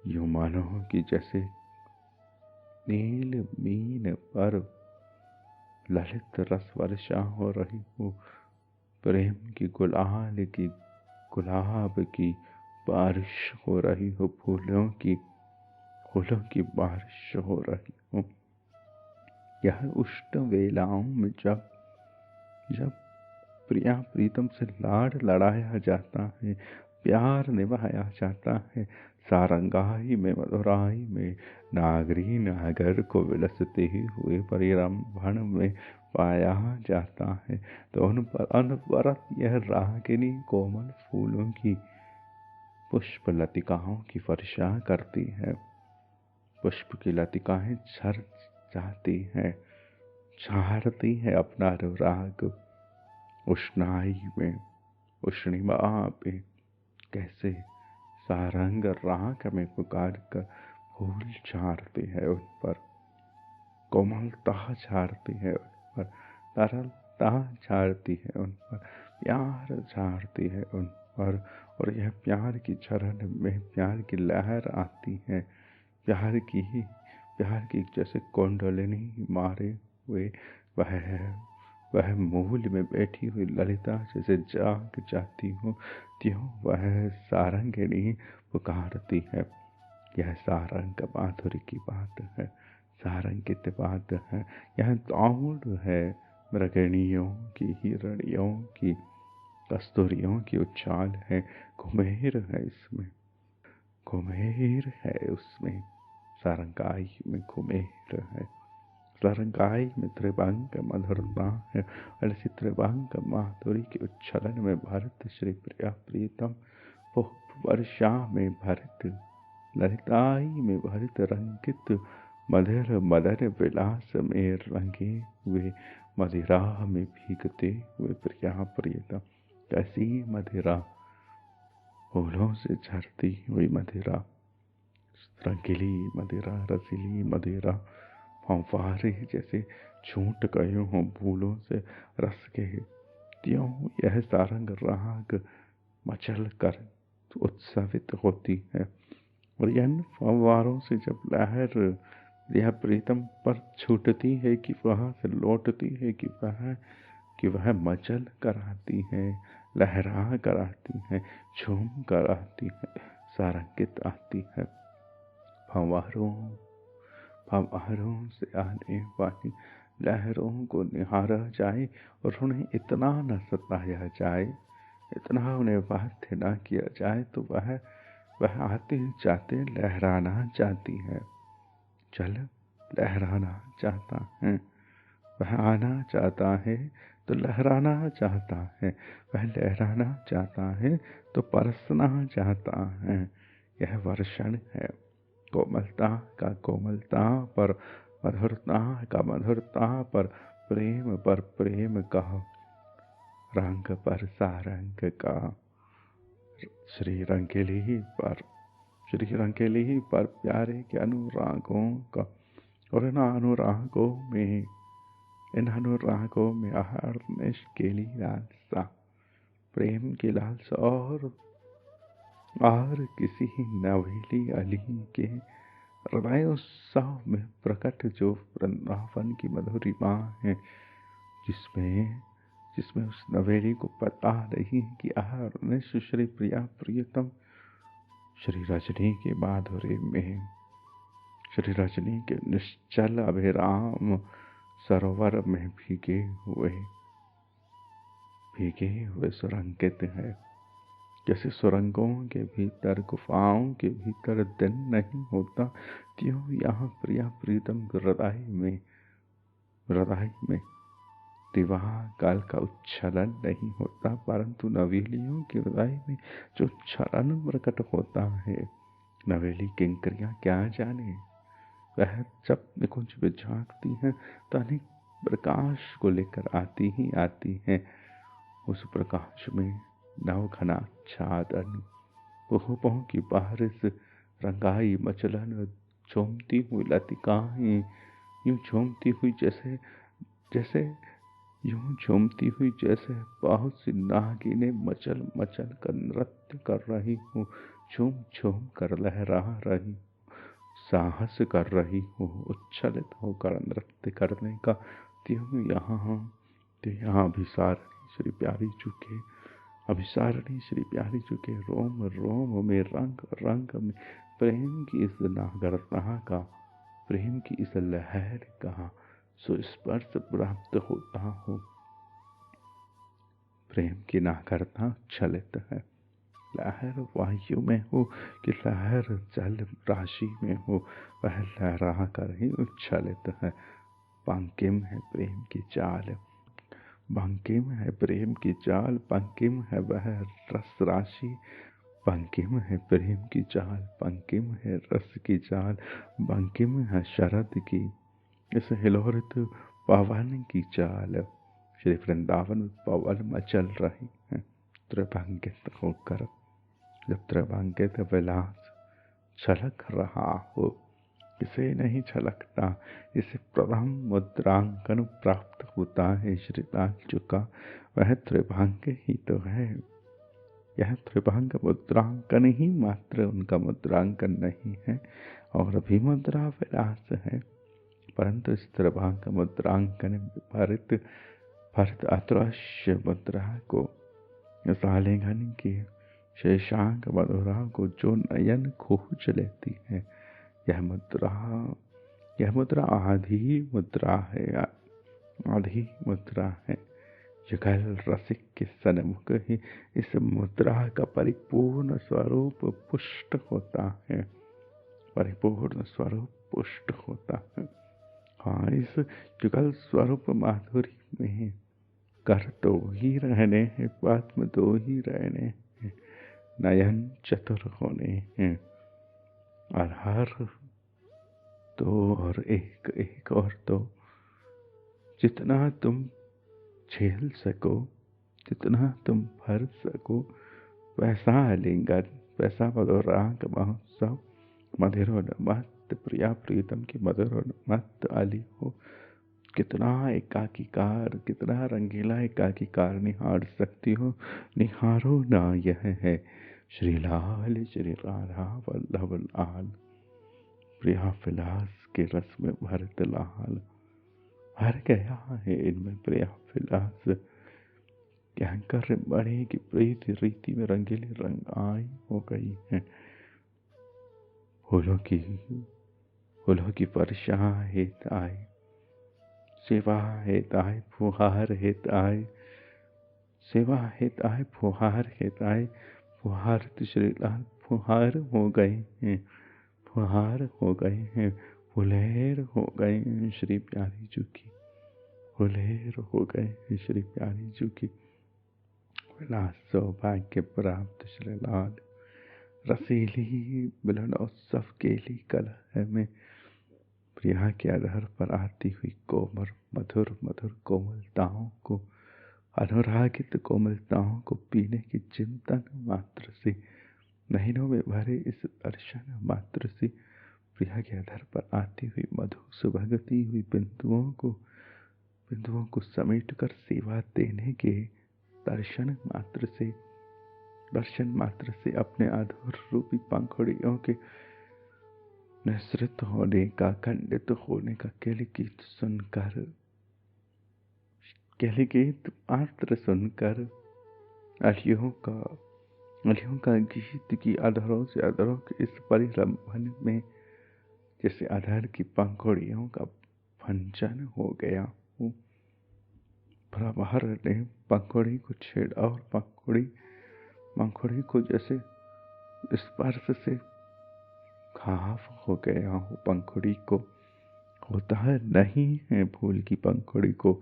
यूं मानो कि जैसे नील मीन पर ललित रस वर्षा हो रही हो, प्रेम की गुलाब की बारिश हो रही हो, फूलों की बारिश हो रही हो। यह उष्ण वेलाओं में जब प्रिया प्रीतम से लाड लड़ाया जाता है, प्यार निभाया जाता है, सारंगाई में मधुराई में नागरी नागर को विलसते हुए परिरंभण में पाया जाता है, तो उन पर अनवरत यह रागिनी कोमल फूलों की पुष्प लतिकाओं की वर्षा करती है। पुष्प की लतिकाएं झर जाती हैं, झाड़ती है अपना अनुराग उष्णाई में, उष्णिमा पे कैसे सारंग राग में पुकार कर फूल झाड़ते हैं उन पर। कोमलता झाड़ती है उन पर, तरलता झाड़ती है उन पर, प्यार झाड़ती है उन पर। और यह प्यार की झरन में प्यार की लहर आती है, प्यार की जैसे कुंडलिनी मारे हुए वह मूल में बैठी हुई ललिता जैसे जाग जाती हो, त्यों वह सारंगिणी पुकारती है। यह सारंग माधुरी की बात है, सारंगित बात है। यह दौड़ है मृगणियों की, हिरणियों की, कस्तूरियों की उछाल है। घुमेर है इसमें, घुमेर है उसमें, सारंगाई में घुमेर है। सारंगाई में त्रिभंग मधुरता है, और इसी त्रिभंग माधुरी के उच्छलन में भरत श्री प्रिया प्रीतम, वर्षा में भरत, ललिताई में भरत रंगित, मधुर मदन विलास में रंगे हुए, मदिरा में भीगते हुए प्रिया प्रियतम। कैसी मदिरा, फूलों से झरती हुई मदिरा, रंगीली मदिरा, रसीली मदिरा, फंफारे जैसे छूट गए हों फूलों से रस के, त्यों यह सारंग राग मचल कर उत्सवित होती है। और इन फव्वारों से जब लहर यह प्रीतम पर छूटती है कि वहाँ से लौटती है कि वह मचल कर आती है, लहरा कर आती है, झूम कर आती है, सारंगित आती है। फव्वारों से आने वाली लहरों को निहारा जाए और उन्हें इतना न सताया जाए, इतना उन्हें बाध्य न किया जाए, तो वह आते जाते लहराना चाहती है। जल लहराना चाहता है, वह आना चाहता है तो लहराना चाहता है, वह लहराना चाहता है तो परसना चाहता है। यह वर्षण है कोमलता का कोमलता पर, मधुरता का मधुरता पर, प्रेम पर प्रेम का, रंग पर सारंग का, श्री रंगेली पर प्यारे के अनुरागों का। और इन अनुरागों में अहर्निश के लिए लालसा, प्रेम की लालसा, और किसी नवेली अली के हृदय उत्सव में प्रकट जो वृंदावन की मधुरिमा है, जिसमें उस नवेली को पता नहीं कि अहर्निश श्री प्रिया प्रियतम श्री रजनी के माधुर्य में, श्री रजनी के निश्चल अभिराम सरोवर में भीगे हुए सुरंगित है। जैसे सुरंगों के भीतर, गुफाओं के भीतर दिन नहीं होता, त्यों यहाँ प्रिया प्रीतम हृदय में दिवा काल का उच्छलन नहीं होता, परंतु नवेलियों के हृदय में जो क्षरण प्रकट होता है, नवेली किंकरियां क्या जाने। वह जब निकुंज में झांकती हैं तो अनेक प्रकाश को लेकर आती ही आती हैं। उस प्रकाश में नवघना छादन, पोहों की बारिश, रंगाई मचलन, झूमती हुई लतिकाएं, यूं झूमती हुई जैसे बहुत सी नागिनें मचल मचल कर नृत्य कर रही हूँ, झूम झूम कर लहरा रही, साहस कर रही हूँ उच्छलित होकर नृत्य करने का। त्यों यहाँ अभिसारिणी श्री प्यारी चुके, रोम रोम में, रंग रंग में, प्रेम की इस नागरता का, प्रेम की इस लहर का सुस्पर्श प्राप्त होता हो। प्रेम की नागरता उच्छलित है, लहर वायु में हो कि लहर जल राशि में हो, वह लहरा कर ही उच्छलित है। पंकिम है प्रेम की चाल, बंकिम है प्रेम की चाल, पंकिम है वह रस राशि, पंकिम है प्रेम की चाल, पंकिम है रस की चाल, बंकिम है शरद की इस हिलोरित पवन की चाल। श्री वृंदावन पवन मचल रही है त्रिभंगित होकर, जब त्रिभंगित विलास छलक रहा हो, किसे नहीं छलकता। इसे प्रथम मुद्रांकन प्राप्त होता है श्री लालचू का, वह त्रिभंग ही तो है। यह त्रिभंग मुद्रांकन ही मात्र उनका मुद्रांकन नहीं है, और भी मुद्रा विलास है, परंतु इस त्रिभंग मुद्रांकन में भरत अदृश्य मुद्रा को, सालिंगन की शेषांग मधुरा को जो नयन खोज लेती है, यह मुद्रा आधी मुद्रा है, आधी मुद्रा है। युगल रसिक के सन्मुख ही इस मुद्रा का परिपूर्ण स्वरूप पुष्ट होता है, परिपूर्ण स्वरूप पुष्ट होता है। हाँ, इस युगल स्वरूप माधुरी में कर दो ही रहने हैं, पद्म दो ही रहने हैं, नयन चतुर होने हैं, और हर दो और एक, एक और दो, जितना तुम झेल सको, जितना तुम भर सको, वैसा आलिंगन, वैसा मधुरांग महोत्सव, मधुरोन्मत्त प्रिया प्रीतम की मधुरोन्मत्त आली हो। कितना एकाकीकार, कितना रंगीला एकाकीकार निहार सकती हो, निहारो ना। यह है श्री लाल श्री राधा वल्लभ लाल, प्रिया विलास के रस में भरत लाल। भर गया है इनमें प्रिया विलास, कहकर बड़े की प्रीति रीति में रंगीले रंग आई हो गई है। फूलों की वर्षा हेत आए, सेवा हेत आए, फुहार हेत आए, सेवा हेत आए, फुहार हेत आए, फुहार श्री लाल फुहार हो गए हैं, फुहार हो गए हैं, फुलेर हो गए हैं श्री प्यारी जू की, फुलेर हो गए हैं श्री प्यारी जू की। विलास सौभाग्य प्राप्त श्री लाल, रसीली मिलनोत्सव केली कलह में, प्रिया के आधार पर आती हुई कोमल मधुर मधुर कोमलताओं को, अनुरागित कोमलताओं को पीने की चिंतन मात्र से, नैनों में भरे इस दर्शन मात्र से, प्रिया के आधार पर आती हुई मधु सुभगती हुई बिंदुओं को समेट कर सेवा देने के दर्शन मात्र से अपने अधूर रूपी पंखुड़ियों के निःसृत होने का, खंडित होने का केली गीत मात्र सुनकर, अलियों का गीत की अधरों से अधरों के इस परिलंबन में जैसे अधर की पंखुड़ियों का भंजन हो गया हूँ। प्रभार ने पंखुड़ी को छेड़ा और पंखुड़ी को जैसे स्पर्श से घाव हो गया हूँ। पंखुड़ी को होता है नहीं है फूल की पंखुड़ी को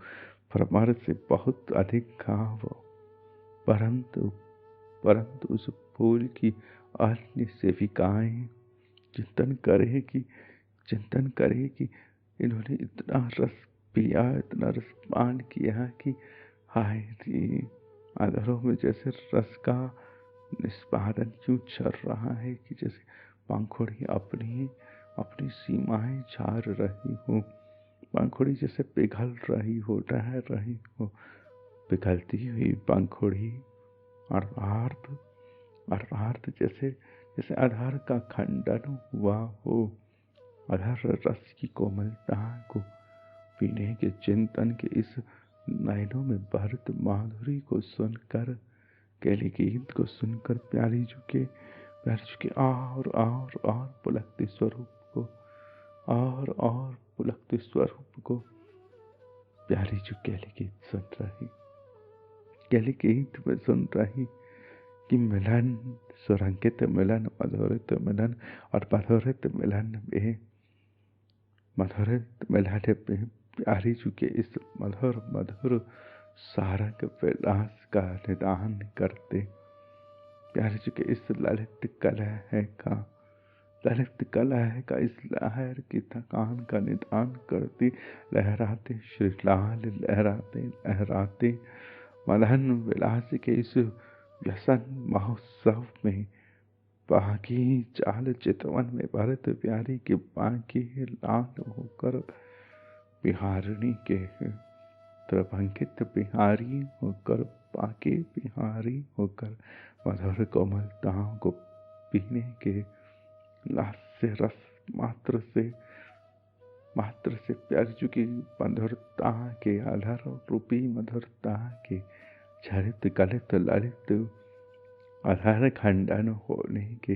भ्रमर से बहुत अधिक घाव, परंतु उस फूल की अन्य सेविकाएं चिंतन करेगी इन्होंने इतना रस पिया, इतना रस पान किया कि हाय रे, अधरों में जैसे रस का निष्पादन क्यों चल रहा है कि जैसे पंखुड़ी अपनी सीमाएं झाड़ रही हो, पंखुड़ी जैसे पिघल रही हो, रह रही हो। पिघलती हुई पंखुड़ी अर्थात जैसे आधार का खंडन हुआ हो, आधार रस की कोमलता को पीने के चिंतन के इस नैनों में भरत माधुरी को सुनकर, केली गीत को सुनकर प्यारी जू के और पुलकते स्वरूप को, और पुलकते स्वरूप को प्यारी जू केली गीत सुन रही, केली गीत में सुन रही कि मिलन, सुरंगित मिलन, मधुरित मिलन और मधुरित मिलन में प्यारी जू के इस मधुर सारंग विलास का निदान करते, प्यारी जू के इस ललित कलह का इस लहर की थकान का निदान करती, लहराते श्री लाल लहराते मदन विलास के इस व्यसन महोत्सव में बाकी चाल चितवन में भरत प्यारी के बाकी लाल होकर बिहारिणी के त्रभंकित बिहारी होकर बाकी बिहारी होकर मधुर कोमलताओं को पीने के लास्य रस मात्र से प्यार चुकी मधुरता के आधार रूपी मधुरता के झरित गलित ललित आधार खंडन होने के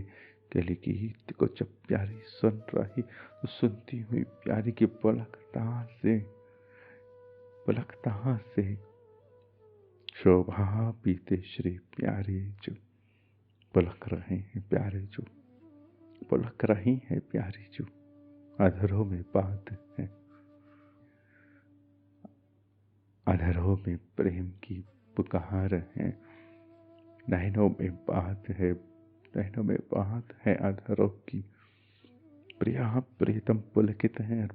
गीत को जब प्यारी सुन रही तो सुनती हुई प्यारी की पलकता से शोभा पीते श्री प्यारे जो पलक रहे हैं प्यारे जो पलक रही है प्यारी जो अधरों में बात है, अधरों में प्रेम की पुकार है, नैनों में बात है अधरों की। प्रिया प्रीतम पुलकित है,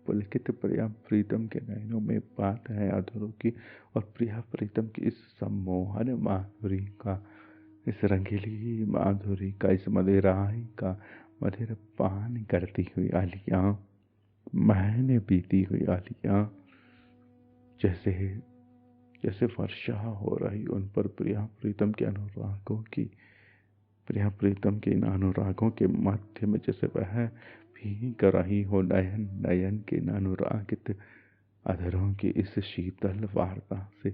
पुलकित प्रिया प्रीतम के नैनों में बात है अधरों की। और प्रिया प्रीतम की इस सम्मोहन माधुरी का, इस रंगीली माधुरी का, इस मदिराई का मदिर पान करती हुई आलियां, मैंने बीती हुई आलियां जैसे वर्षा हो रही उन पर प्रिया प्रीतम के अनुरागों की, प्रिया प्रीतम के इन अनुरागों के मध्य में जैसे वह भीग रही हो नयन नयन के अनुरागित अधरों की इस शीतल वार्ता से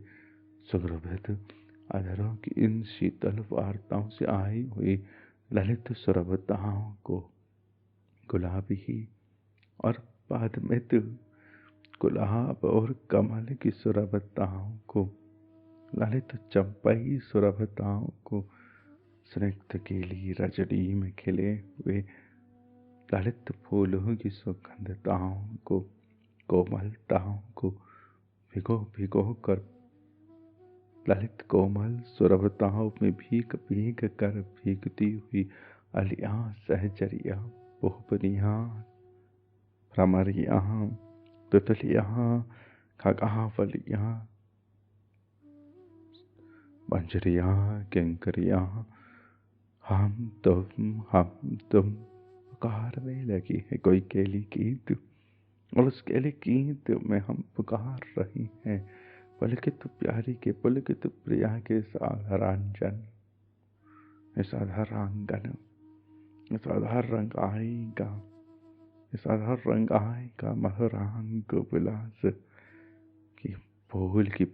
सुगृभित, अधरों की इन शीतल वार्ताओं से आई हुई ललित सुरभताओं को, गुलाबी और पादमित गुलाब और कमल की सुरभताओं को, ललित चंपई सुरभताओं को, स्निग्ध केली रजनी में खिले हुए ललित फूलों की सुगंधताओं को, कोमलताओं को भिगो भिगो कर ललित कोमल सुरभताओं में भीग भीग कर भीगती हुई अलियां सहचरियां पोहपनियां भ्रमरियां तितलियां खगावलियां मंजरियां किंकरियां हम तुम पुकारने लगी है कोई केली गीत, और उस केली गीत में हम पुकार रही हैं पुलकित प्यारी के, पुलकित प्रिया के साधारांजन, इस आधारांगन, इस आधार रंगाई का महरांग विलास की फूल की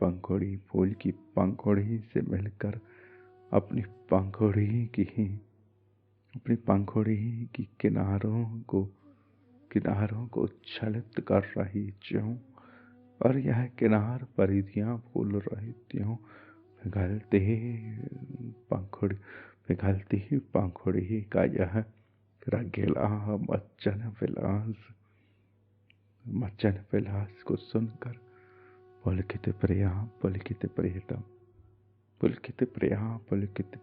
पंखुड़ी से मिलकर अपनी पंखुड़ी की किनारों को उच्छलित कर रही ज्यों, और यह किनार परिधियां फूल रही त्यों, पिघलती पंखुड़ी का यह रंगीला मच्चन विलास को सुनकर पुलकित प्रिया पुलकित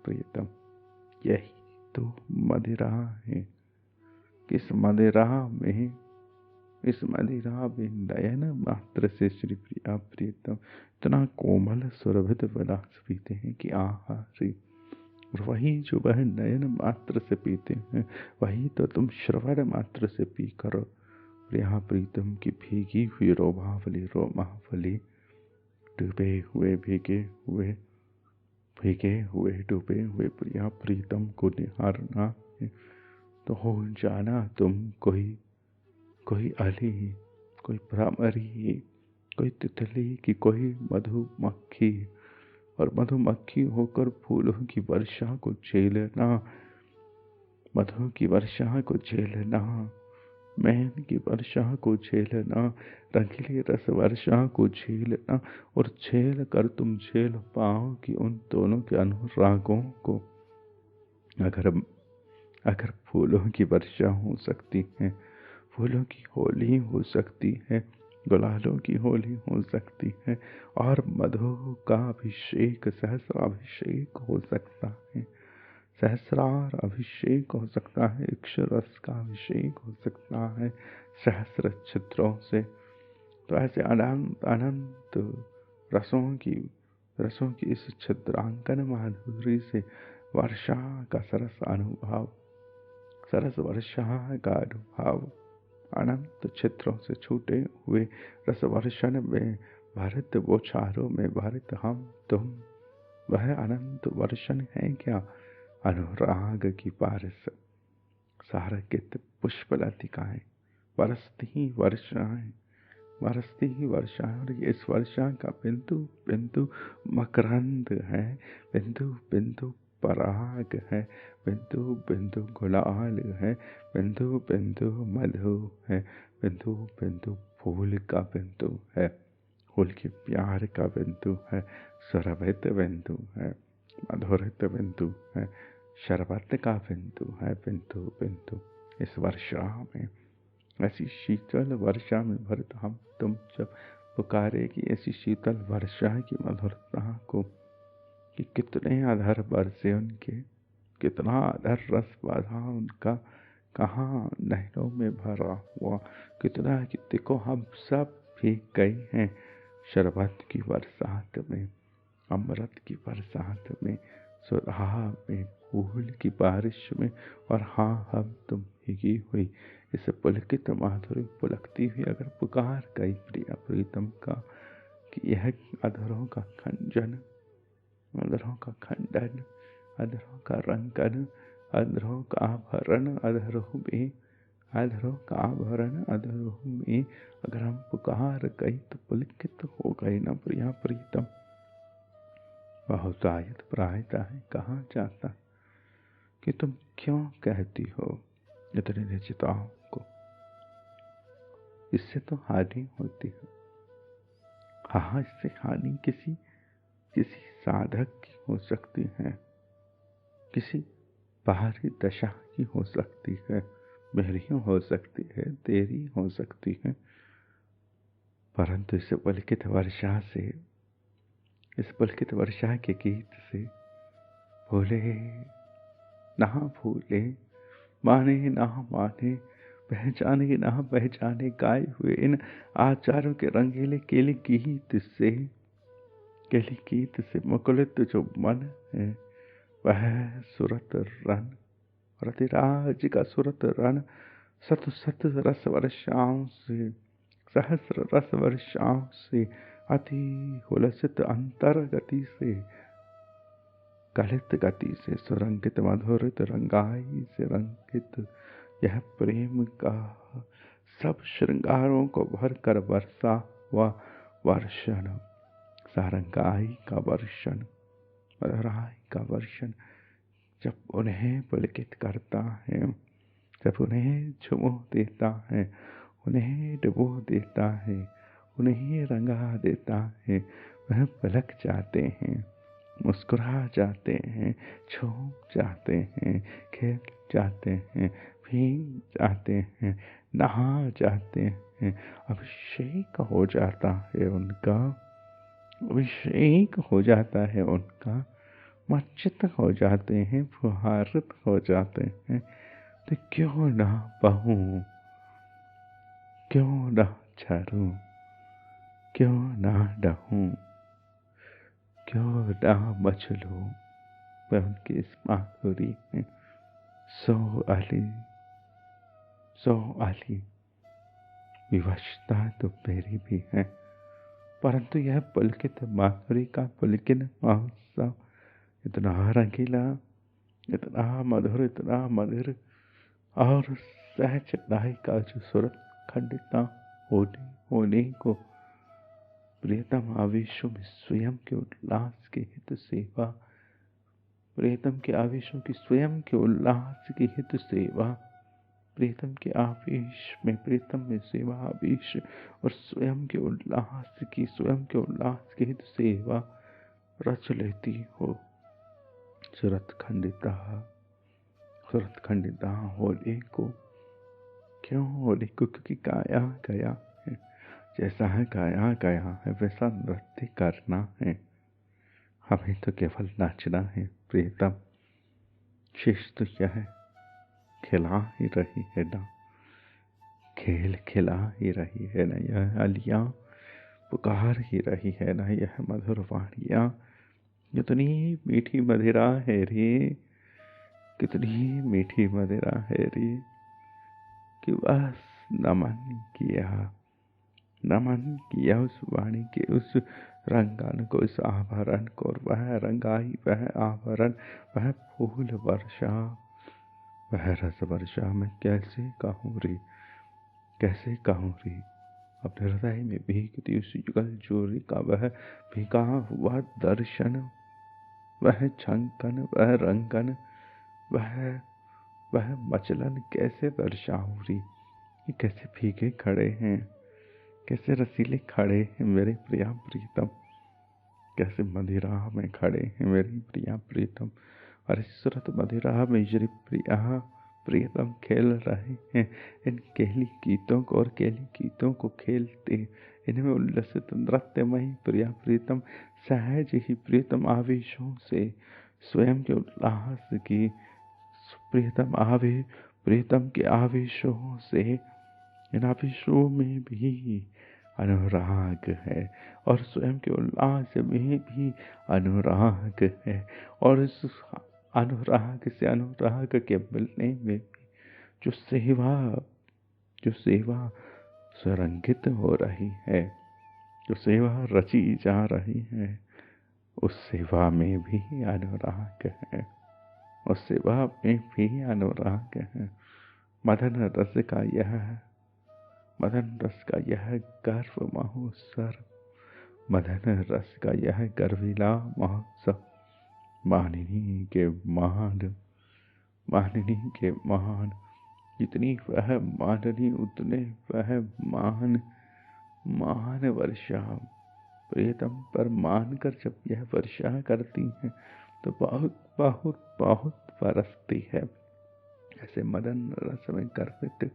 प्रियतम, यही तो मदिरा है। इस मदिरा में नयन मात्र से श्री प्रिया प्रियतम इतना कोमल सुरभित विलास पीते हैं कि आहा रे। और वही जो वह नयन मात्र से पीते हैं, वही तो तुम श्रवण मात्र से पी कर प्रिया प्रीतम की भीगी हुई रोमावली डूबे हुए प्रिया प्रीतम को निहारना है, तो हो जाना तुम कोई अली, कोई भ्रमरी, कोई तितली की कोई मधुमक्खी, और मधुमक्खी होकर फूलों की वर्षा को झेलना, मधु की वर्षा को झेलना, मैन की वर्षा को झेलना, रंगीली रस वर्षा को झेलना, और झेल कर तुम झेल पाओ कि उन दोनों के अनुरागों को। अगर फूलों की वर्षा हो सकती है, फूलों की होली हो सकती है, गुलालों की होली हो सकती है, और मधु का अभिषेक सहस्राभिषेक हो सकता है, सहस्रार अभिषेक हो सकता है, अक्षरस का अभिषेक हो सकता है सहस्र छिद्रों से। तो ऐसे अनंत रसों की इस छिद्रांकन माधुरी से वर्षा का सरस अनुभव, सरस वर्षा का अनुभव, अनंत चित्रों से छूटे हुए रस वर्षण में भरित बौछारों में भरित हम तुम, वह अनंत वर्षण है क्या अनुराग की पारस, सारकित पुष्प लतिकाएं बरसती ही वर्षाएं, बरसती ही वर्षाएं। और इस वर्षा का बिंदु बिंदु मकरंद है, बिंदु बिंदु पराग है, बिंदु बिंदु गुलाल है, बिंदु बिंदु मधु है, बिंदु बिंदु फूल का बिंदु है, फूल के प्यार का बिंदु है, सुरभित बिंदु है, मधुरित बिंदु है, शरबत का बिंदु है, बिंदु बिंदु। इस वर्षा में, ऐसी शीतल वर्षा में भरत हम तुम जब पुकारे कि ऐसी शीतल वर्षा की मधुरता को, कि कितने अधर बरसे उनके, कितना अधर रस बाधा उनका, कहाँ नहरों में भरा हुआ, कितना कितने को हम सब भीग गए हैं शरबत की बरसात में, अमृत की बरसात में, सुधा में, फूल की बारिश में। और हाँ, हम तुम भीगी हुई इस पुलकित माधुरी पुलकती हुई अगर पुकार गई प्रिया प्रीतम का, कि यह अधरों का खंजन, अधरों का खंडन, अधरों का रंगन, अधरों का आभरण अधरों में, अधरों का आभरण अधरों में अगर हम पुकार गई तो पुलकित हो गई ना प्रिया प्रीतम। बहुतायत प्रायता है कहाँ जाता, कि तुम क्यों कहती हो इतने निश्चिताओं को, इससे तो हानि होती है। हाँ, इससे हानि किसी किसी साधक की हो सकती है, किसी बाहरी दशा की हो सकती है, मेरी हो सकती है, तेरी हो सकती है, परंतु इस पुलकित वर्षा से, इस पुलकित वर्षा के गीत से भूले ना भूले, माने ना माने, पहचाने ना पहचाने, गाए हुए इन आचारों के रंगीले केली गीत से, केली गीत से मुकुलित जो मन है, वह सुरत रन, रतिराज का सुरत रन, सत सत रस वर्षाओं से, सहस्र रस वर्षाओं से, अति हुलसित अंतर गति से, कलित गति से, सुरंगित मधुरित रंगाई से रंगित यह प्रेम का सब श्रृंगारों को भर कर बरसा हुआ वर्षण, सारंगाई का वर्षण, मधुराई का वर्षण, जब उन्हें पुलकित करता है, जब उन्हें झुमो देता है, उन्हें डुबो देता है, उन्हें रंगा देता है, वह पलक जाते हैं, मुस्कुरा जाते हैं, झूम जाते हैं, खेल जाते हैं, भीग जाते हैं, नहा जाते हैं, अभिषेक हो जाता है उनका, अभिषेक हो जाता है उनका, मर्चित हो जाते हैं, फुहारित हो जाते हैं। तो क्यों ना बहूं, क्यों ना झरूं, क्यों ना डहूं, क्यों ना मचलूं मैं उनकी इस माधुरी में। सो अली, सो अली, विवशता तो मेरी भी है, परंतु यह पुलकित माधुरी का पुलकित महोत्सव इतना रंगीला, इतना मधुर, इतना मधुर, और सहज नाई का जो सुरत खंडिता होने को प्रियतम आवेशों में स्वयं के उल्लास के हित सेवा, प्रियतम के आवेशों की स्वयं के उल्लास की हित सेवा, प्रियतम के आवेश में, प्रियतम में सेवा आवेश और स्वयं के उल्लास की, स्वयं के उल्लास की हित सेवा रच लेती हो सुरत खंडिता, सुरत खंडिता होने को। क्यों होने को? क्योंकि गाया गया है, जैसा है गाया गया है वैसा नृत्य करना है, हमें तो केवल नाचना है प्रियतम। शेष तो यह खिला ही रही है ना, खेल खिला ही रही है ना, यह अलियाँ पुकार ही रही है ना, यह मधुर वाणियाँ कितनी मीठी मदिरा है रे, कितनी मीठी मदिरा है रे, कि बस नमन किया उस वाणी के उस रंगन को, इस आभरण को, और वह रंगाई, वह आभरण, वह फूल वर्षा, वह रस वर्षा मैं कैसे कहूँ रे, कैसे कहूँ रे। अपने हृदय में भीगती उस युगल जोरी का वह भीगा हुआ दर्शन, वह छंकन, वह रंगन, वह मचलन कैसे दर्शाऊं रे। ये कैसे भीगे खड़े हैं, कैसे रसीले खड़े हैं मेरे प्रिया प्रीतम, कैसे मदिरा में खड़े हैं मेरी प्रिया प्रीतम। और इस सूरत मदिरा में श्री प्रिया प्रीतम खेल रहे हैं इन केली गीतों को, और केली गीतों को खेलते इनमें उल्लसित नृत्यमयी प्रिया प्रीतम सहज ही प्रीतम आवेशों से स्वयं के उल्लास की, प्रीतम के आवेशों से, इन आवेशों में भी अनुराग है, और स्वयं के उल्लास में भी अनुराग है, और इस अनुराग से अनुराग के मिलने में भी जो सेवा सुरंगित हो रही है, जो सेवा रची जा रही है, उस सेवा में भी अनुराग है, उस सेवा में भी अनुराग है। मदन रस का यह गर्व महोत्सव, मदन रस का यह गर्विला महोत्सव, मानिनी के महान, जितनी वह माननी उतने वह मान वर्षा प्रियतम पर मान कर जब यह वर्षा करती है तो बहुत बहुत बहुत बरसती है। ऐसे मदन रस में गर्वित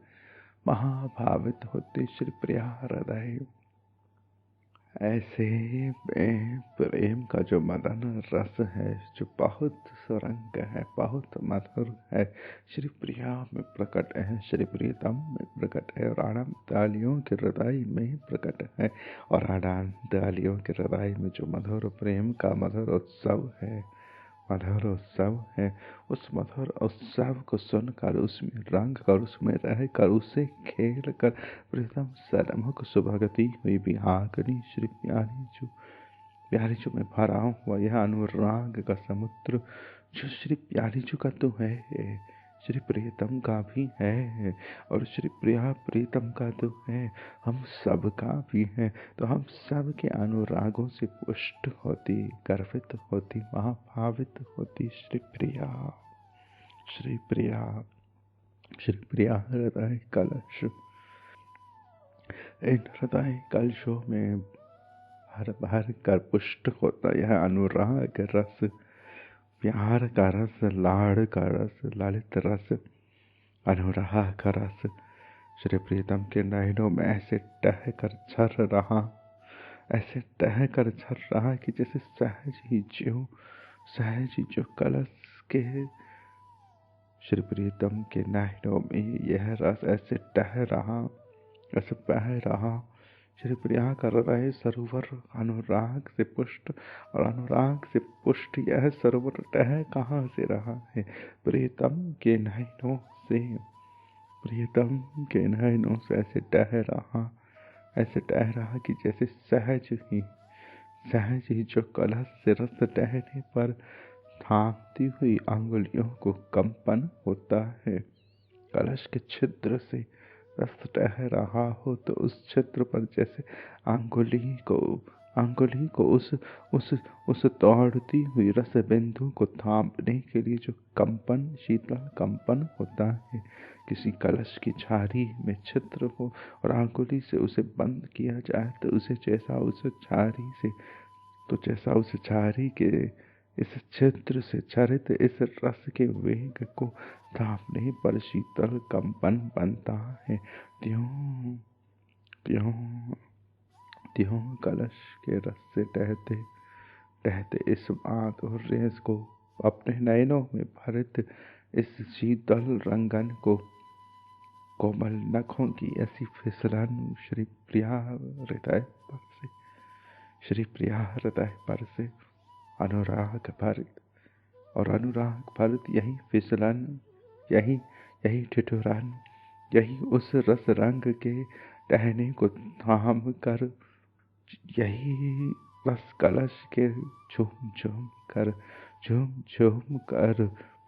महाभावित होते श्री प्रिया हृदय, ऐसे प्रेम का जो मदन रस है, जो बहुत सुरंग है, बहुत मधुर है, श्री प्रिया में प्रकट है, श्री प्रीतम में प्रकट है, और आनंदालियों के हृदय में प्रकट है। और आनंदालियों के हृदय में जो मधुर प्रेम का मधुर उत्सव है, मधुर उत्सव है, उस मधुर उत्सव को सुनकर, उसमें रंग कर, उसमें रह कर, उसे खेल कर प्रीतम सन्मुख सुभगति हुई विहागनी श्री प्यारी जो मैं भरा हुआ यह अनुराग का समुद्र, जो श्री प्यारी जो का तो है, श्री प्रीतम का भी है, और श्री प्रिया प्रीतम का तो है, हम सब का भी है। तो हम सब के अनुरागों से पुष्ट होती, गर्वित होती, महाभावित होती श्री प्रिया, श्री प्रिया, श्री प्रिया हृदय कलश। इन हृदय कलशों में भर भर कर पुष्ट होता यह अनुराग रस, प्यार का रस, लाड़ का रस, ललित रस, अनुराग का रस श्री प्रीतम के नयनों में ऐसे टह कर झर रहा, ऐसे टह कर झर रहा कि जैसे सहज ही जो कलश के श्री प्रीतम के नयनों में यह रस ऐसे टह रहा, ऐसे बह रहा। श्री प्रिया का हृदय सरोवर अनुराग से पुष्ट, और अनुराग से पुष्ट यह सरोवर टह कहाँ से रहा है? प्रीतम के नयनों से, प्रीतम के नयनों से ऐसे टह रहा कि जैसे सहज ही जो कलश से रस टहने पर थामती हुई अंगुलियों को कंपन होता है। कलश के छिद्र से रस टह रहा हो तो उस छिद्र पर जैसे अंगुली को उस दौड़ती हुई रस बिंदु को थामने के लिए जो कंपन, शीतल कंपन होता है, किसी कलश की झारी में छिद्र हो और अंगुली से उसे बंद किया जाए तो जैसा उस झारी के इस छिद्र से छरित इस रस के वेग को थामने पर शीतल कंपन बनता है, त्यों कलश के रस से टहते इस माधुर्य को अपने नयनों में भरित इस शीतल रंगन को कोमल नखों की ऐसी फिसलन श्री प्रिया हृदय पर से अनुराग भरित, और अनुराग भरित यही फिसलन, यही यही ठिठुरन, यही उस रस रंग के टहने को थाम कर, यही रस कलश के झूम झूम कर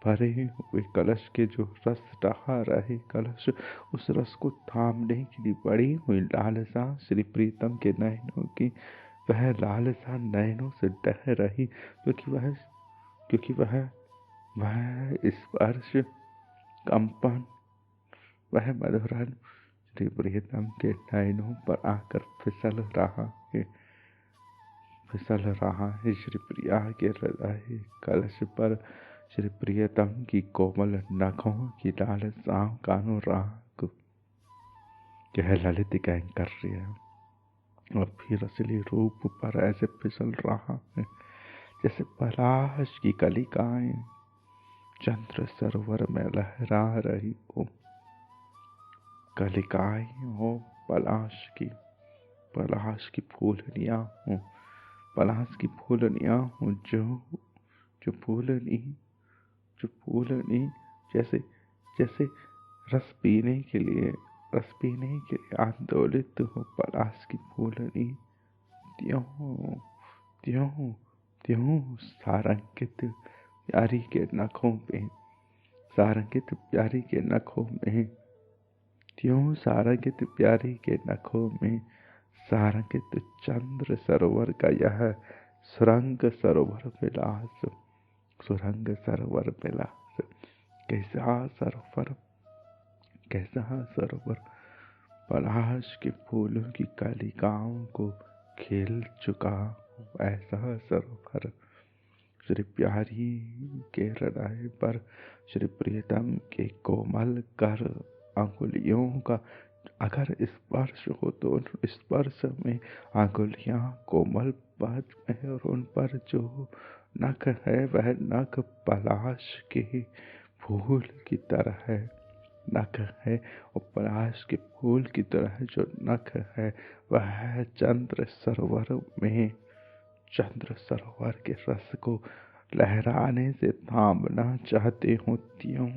भरे हुए कलश के जो रस रहा रहे कलश, उस रस को थामने के लिए बड़ी हुई लालसा श्री प्रीतम के नयनों की, वह लालसा नयनों से डह रही, क्योंकि वह स्पर्श कंपन, वह मधुरन श्री प्रीतम के नयनों पर आकर फिसल रहा है श्री प्रिया के हृदय कलश पर, श्री प्रियतम की कोमल नखों की लालसाओं का अनुराग यह ललित कैंकर्य है, और फिर रसीली रूप पर ऐसे फिसल रहा है जैसे पलाश की कलिकाएं चंद्र सरोवर में लहरा रही हो, कलिकाएं हो पलाश की फूलनियां हो, पलाश की फूलनियां हो, जो फूलनी जैसे रस पीने के लिए आंदोलित हो पलाश की फूलनी, त्यों सारंगित प्यारी के नखों में, त्यों सारंगित प्यारी के नखों में, सारंगित चंद्र सरोवर का यह सुरंग सरोवर विलास, कैसा सरोवर पलाश के फूलों की कलिकाओं को खेल चुका ऐसा सरोवर श्री प्यारी के हृदय पर श्री प्रियतम के कोमल कर अंगुलियों का अगर स्पर्श हो तो उन स्पर्श में अंगुलियां कोमल पद में, और उन पर जो नख है वह नख पलाश के फूल की तरह है, नख है और पलाश के फूल की तरह जो नख है वह चंद्र सरोवर के रस को लहराने से थामना चाहते हो, त्यों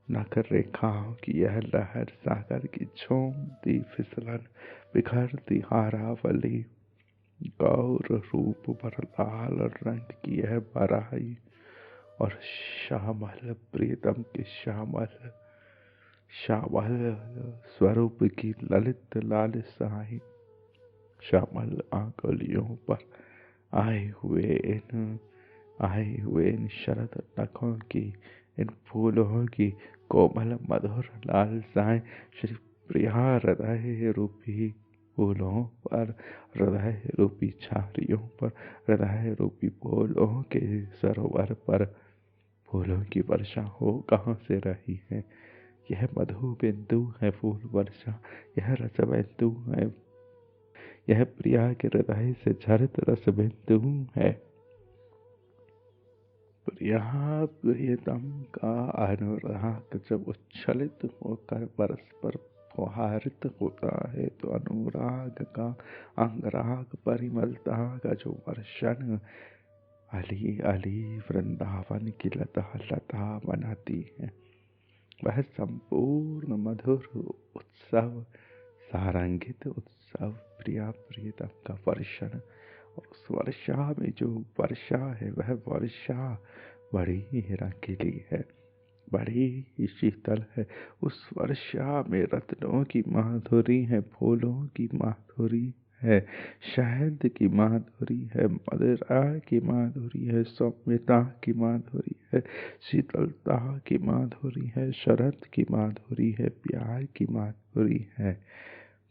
नख रेखाओं की यह लहर सागर की झूमती फिसलन बिखरती हारावली, गौर रूप पर लाल रंग की यह बराई, और श्यामल प्रीतम के श्यामल स्वरूप की ललित लालसाएं, श्यामल आंगुलियों पर आए हुए इन शरद नखों की, इन फूलों की कोमल मधुर लालसाएं श्री प्रिया हृदय रूपी फूलों पर, हृदय रूपी झाड़ियों पर, हृदय रूपी फूलों के सरोवर पर फूलों की वर्षा हो कहाँ से रही है, यह मधु बिंदु है फूल वर्षा, यह रस बिंदु है, यह प्रिया के हृदय से झरित रस बिंदु है। प्रियतम का अनुराग जब उच्छलित होकर परस्पर फुहारित होता है तो अनुराग का अंगराग परिमलता का जो वर्षण अली अली वृंदावन की लता बनाती है, वह संपूर्ण मधुर उत्सव सारंगित उत्सव प्रियतम का वर्षण, और उस वर्षा में जो वर्षा है वह वर्षा बड़ी ही रंगीली है, बड़ी ही शीतल है, उस वर्षा में रत्नों की माधुरी है, फूलों की माधुरी है, शहद की माधुरी है, मदिरा की माधुरी है, सौम्यता की माधुरी है, शीतलता की माधुरी है, शरद की माधुरी है, प्यार की माधुरी है,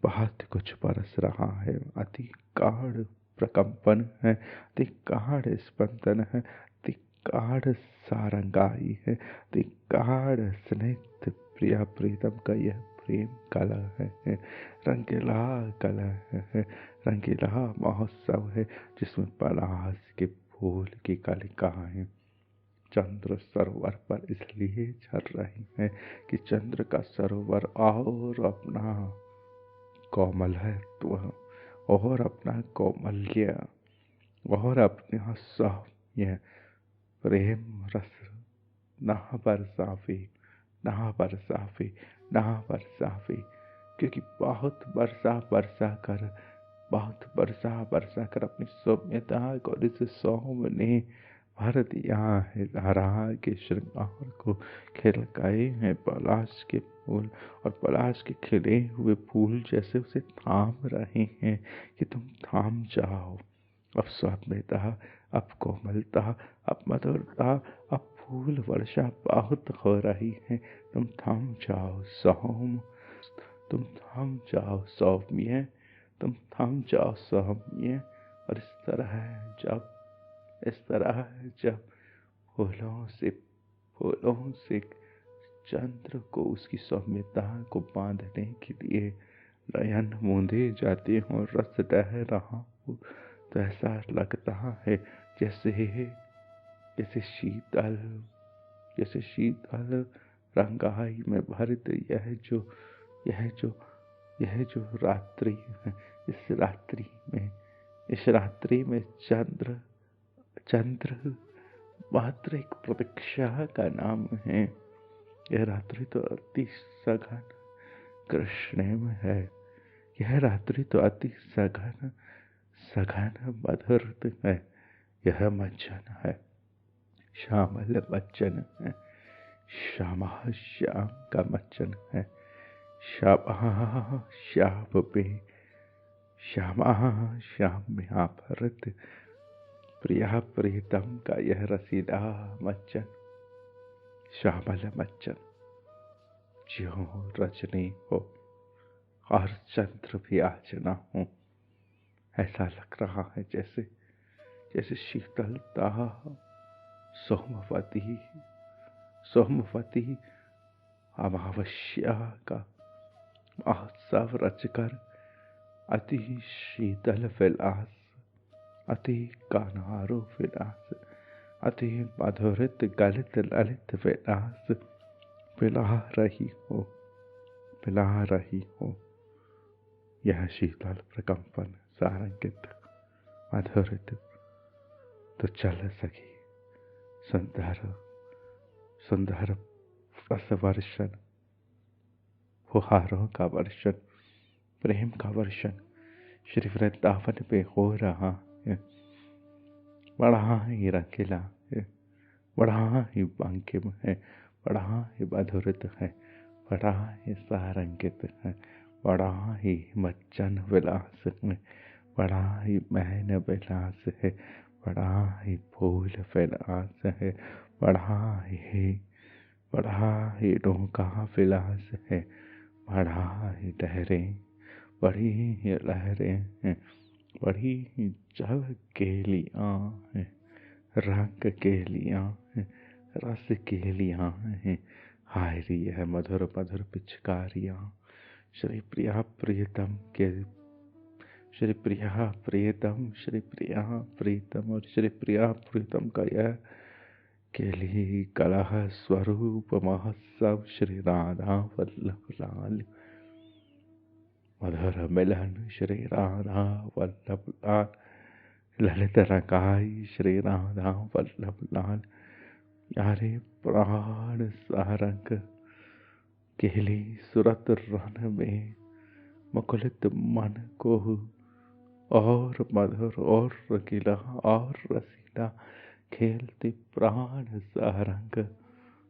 बहुत कुछ बरस रहा है, अति गाढ़ प्रकंपन है, अति गाढ़ स्पंदन है, अति गाढ़ सारंगाई है, अति गाढ़ स्निग्ध प्रियतम का यह प्रेम कला है, रंगीला कला है, रंगीला महोत्सव है जिसमें पलाश के फूल की कलिकाएं चंद्र सरोवर पर इसलिए झर रही है कि चंद्र का सरोवर और अपना कोमल है तो और अपना कोमल्य और अपने सौम्य प्रेम रस ना बरसावे, ना बरसावे, ना बरसावे। क्योंकि बहुत बरसा कर अपनी सौम्यता को इस सौम ने भर दिया है। धारा के श्रृंगार को खिलकाए हैं पलाश के फूल, और पलाश के खिले हुए फूल जैसे उसे थाम रहे हैं कि तुम थाम जाओ। अब सौम्यता, अब कोमलता, अब मधुरता, अब फूल वर्षा बहुत हो रही है। तुम थम जाओ सौम, तुम थम जाओ सौम्य, तुम थम जाओ सौम्य। और इस तरह जब फूलों से चंद्र को उसकी सौम्यता को बांधने के लिए नयन मूंदे जाते हों, रस बह रहा हो, तो ऐसा लगता है जैसे जैसे शीतल जैसे शीतल रंगाई में भरित यह जो रात्रि है, इस रात्रि में चंद्र मात्र एक प्रतीक्षा का नाम है। यह रात्रि तो अति सघन कृष्णेम है। यह रात्रि तो अति सघन मधुर है। यह मज्जन है, श्यामल मज्जन है। श्यामा श्याम का मज्जन है। श्यामा श्याम में, श्यामा श्याम में आभृत प्रिया प्रीतम का यह रसीला मज्जन, श्यामल मज्जन। ज्यों रजनी हो और चंद्र भी आज ना हो, ऐसा लग रहा है जैसे शीतलता सोमवती अमावस्या का महोत्सव रचकर अति शीतल विलास, अति कान्हारो विलास, अति मधुरित गलित ललित विलास पिला रही हो। यह शीतल प्रकंपन सारंगित मधुरित तो चल सकी सुंदर रस वर्षण, फुहारों का वर्षण, प्रेम का वर्षण श्री वृंदावन पे हो रहा है। बड़ा ही रंगीला है, बड़ा ही बांकिम है, बड़ा ही मधुरित है, बड़ा ही सारंगित है, बड़ा ही मज्जन विलास है, बड़ा ही मैन विलास है, बड़ा ही फूल विलास है, बड़ा ही डोंका विलास है, बड़ी ही लहरें हैं, बड़ी ही जल केलियाँ हैं, रंग केलियाँ हैं, रस केलियाँ हैं। हाय रे यह मधुर मधुर पिचकारियाँ श्री प्रिया प्रियतम और श्री प्रिया प्रीतम का यह केली कलह स्वरूप महोत्सव श्री राधा वल्लभ लाल। मधुर मिलन श्री राधा वल्लभ लाल, ललित रंगाई श्री राधा वल्लभ लाल। यारे प्राण सारंग केली सुरत रन में मुकुलित मन को और मधुर और रंगीला और रसीला खेलते प्राण सारंग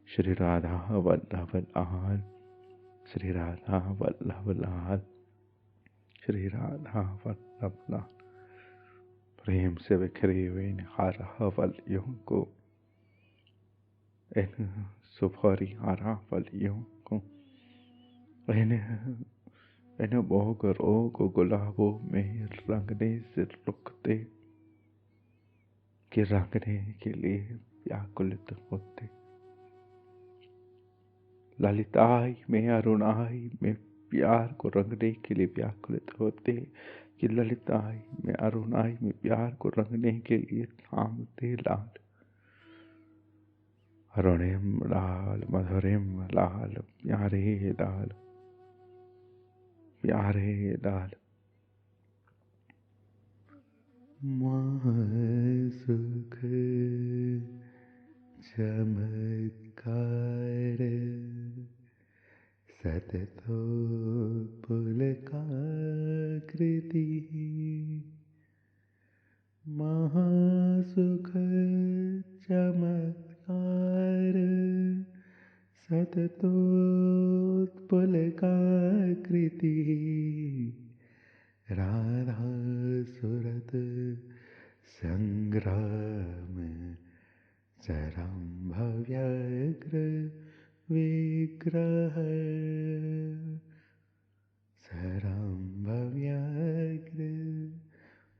श्री राधा वल्लभ लाल, श्री राधा वल्लभ लाल, श्री राधा वल्लभ लाल। प्रेम से बिखरे हुए इन हारावलियों को, इन सुफरी हारावलियों को, इन मोगरों को गुलाबों में रंगने से रुकते कि रंगने के लिए व्याकुलित होते। ललिताई में अरुणाई में प्यार को रंगने के लिए व्याकुलित होते कि ललिताई में अरुणाई में प्यार को रंगने के लिए थामते लाल। अरुणिम लाल, मधुरिम लाल, प्यारे लाल, प्यारे लाल। चमत्कार सततोत्पुलकाकृति महासुख चमत्कार सततोत्पुलकाकृति राधा सुरत संग्राम चरम व्यग्र विग्रह सरम्भ व्यग्र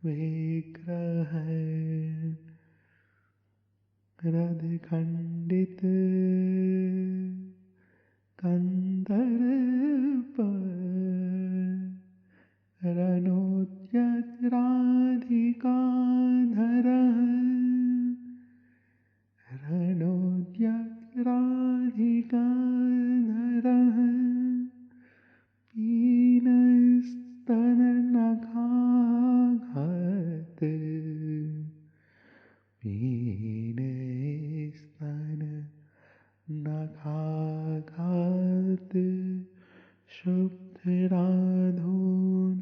विग्रह रद खंडित कंदर्प रणोद्यत राधिकाधर रणोद्यत राधिकाधर पीनस्तन नखाघात पीनस्तन नखाघात शुद्ध राधोन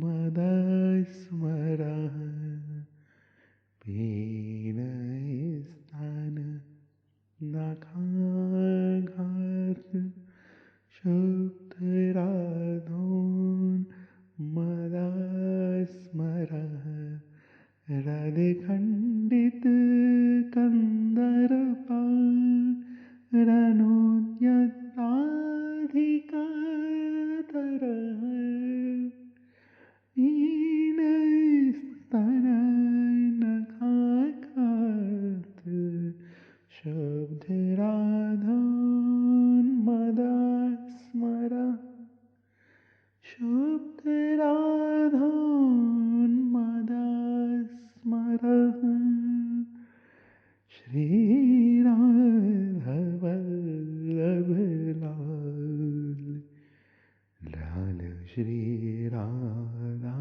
मदस्मरः पीनस्तन नखाघात शुद्ध राधोन मदस्मरः रदखंडित कंदर्पा रणोद्यत राधिकाधर हीनस्तन नखाघात शुद्ध राधोन्मदस्मरः शुद्ध राधोन्मदस्मरः श्री राधवल्लभ लाल लाल श्री राधा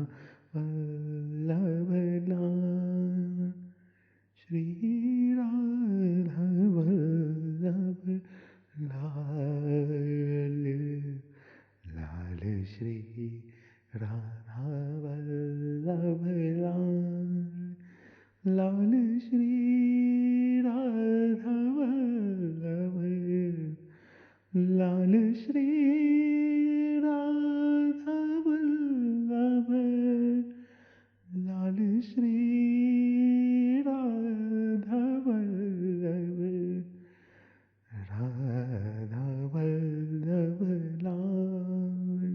वल्लभ लाल श्री राधा वल्लभ लाल लाल श्री राधा वल्लभ लाल लाल श्री राधा वल्लभ लाल श्री राधा वल्लभ लाल श्री राधा वल्लभ राधा वल्लभ लाल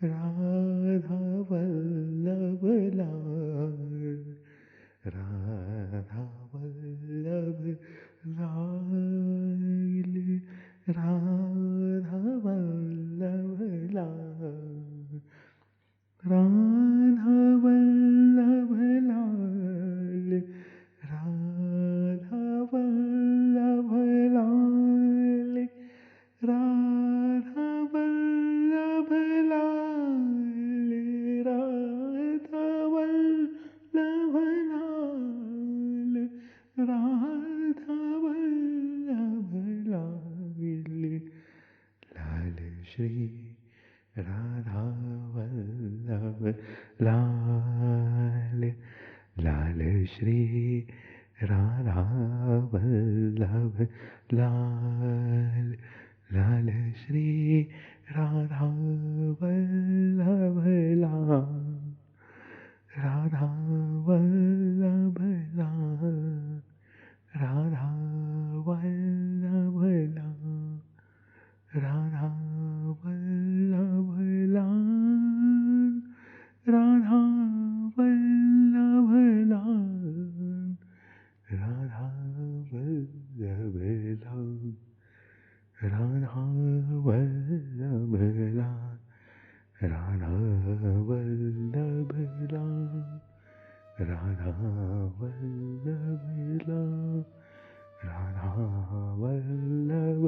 राधा वल्लभ लाल राधा वल्लभ लाल राधा वल्लभ लाल राधा वल्लभ लाल राधा वल्लभ लाल राधा वल्लभ लाल राधा वल्लभ लाल राधा वल्लभ लाल लाल श्री राधा वल्लभ लाल लाल श्री राधा वल्लभ लाल लाल श्री राधा वल्लभ लाल राधा वल्लभ लाल राधा वल्लभ लाल राधा वल्लभ लाल राधा वल्लभ लाल राधा वल्लभ लाल राधा वल्लभ लाल राधा वल्लभ लाल राधा वल्लभ लाल राधा वल्लभ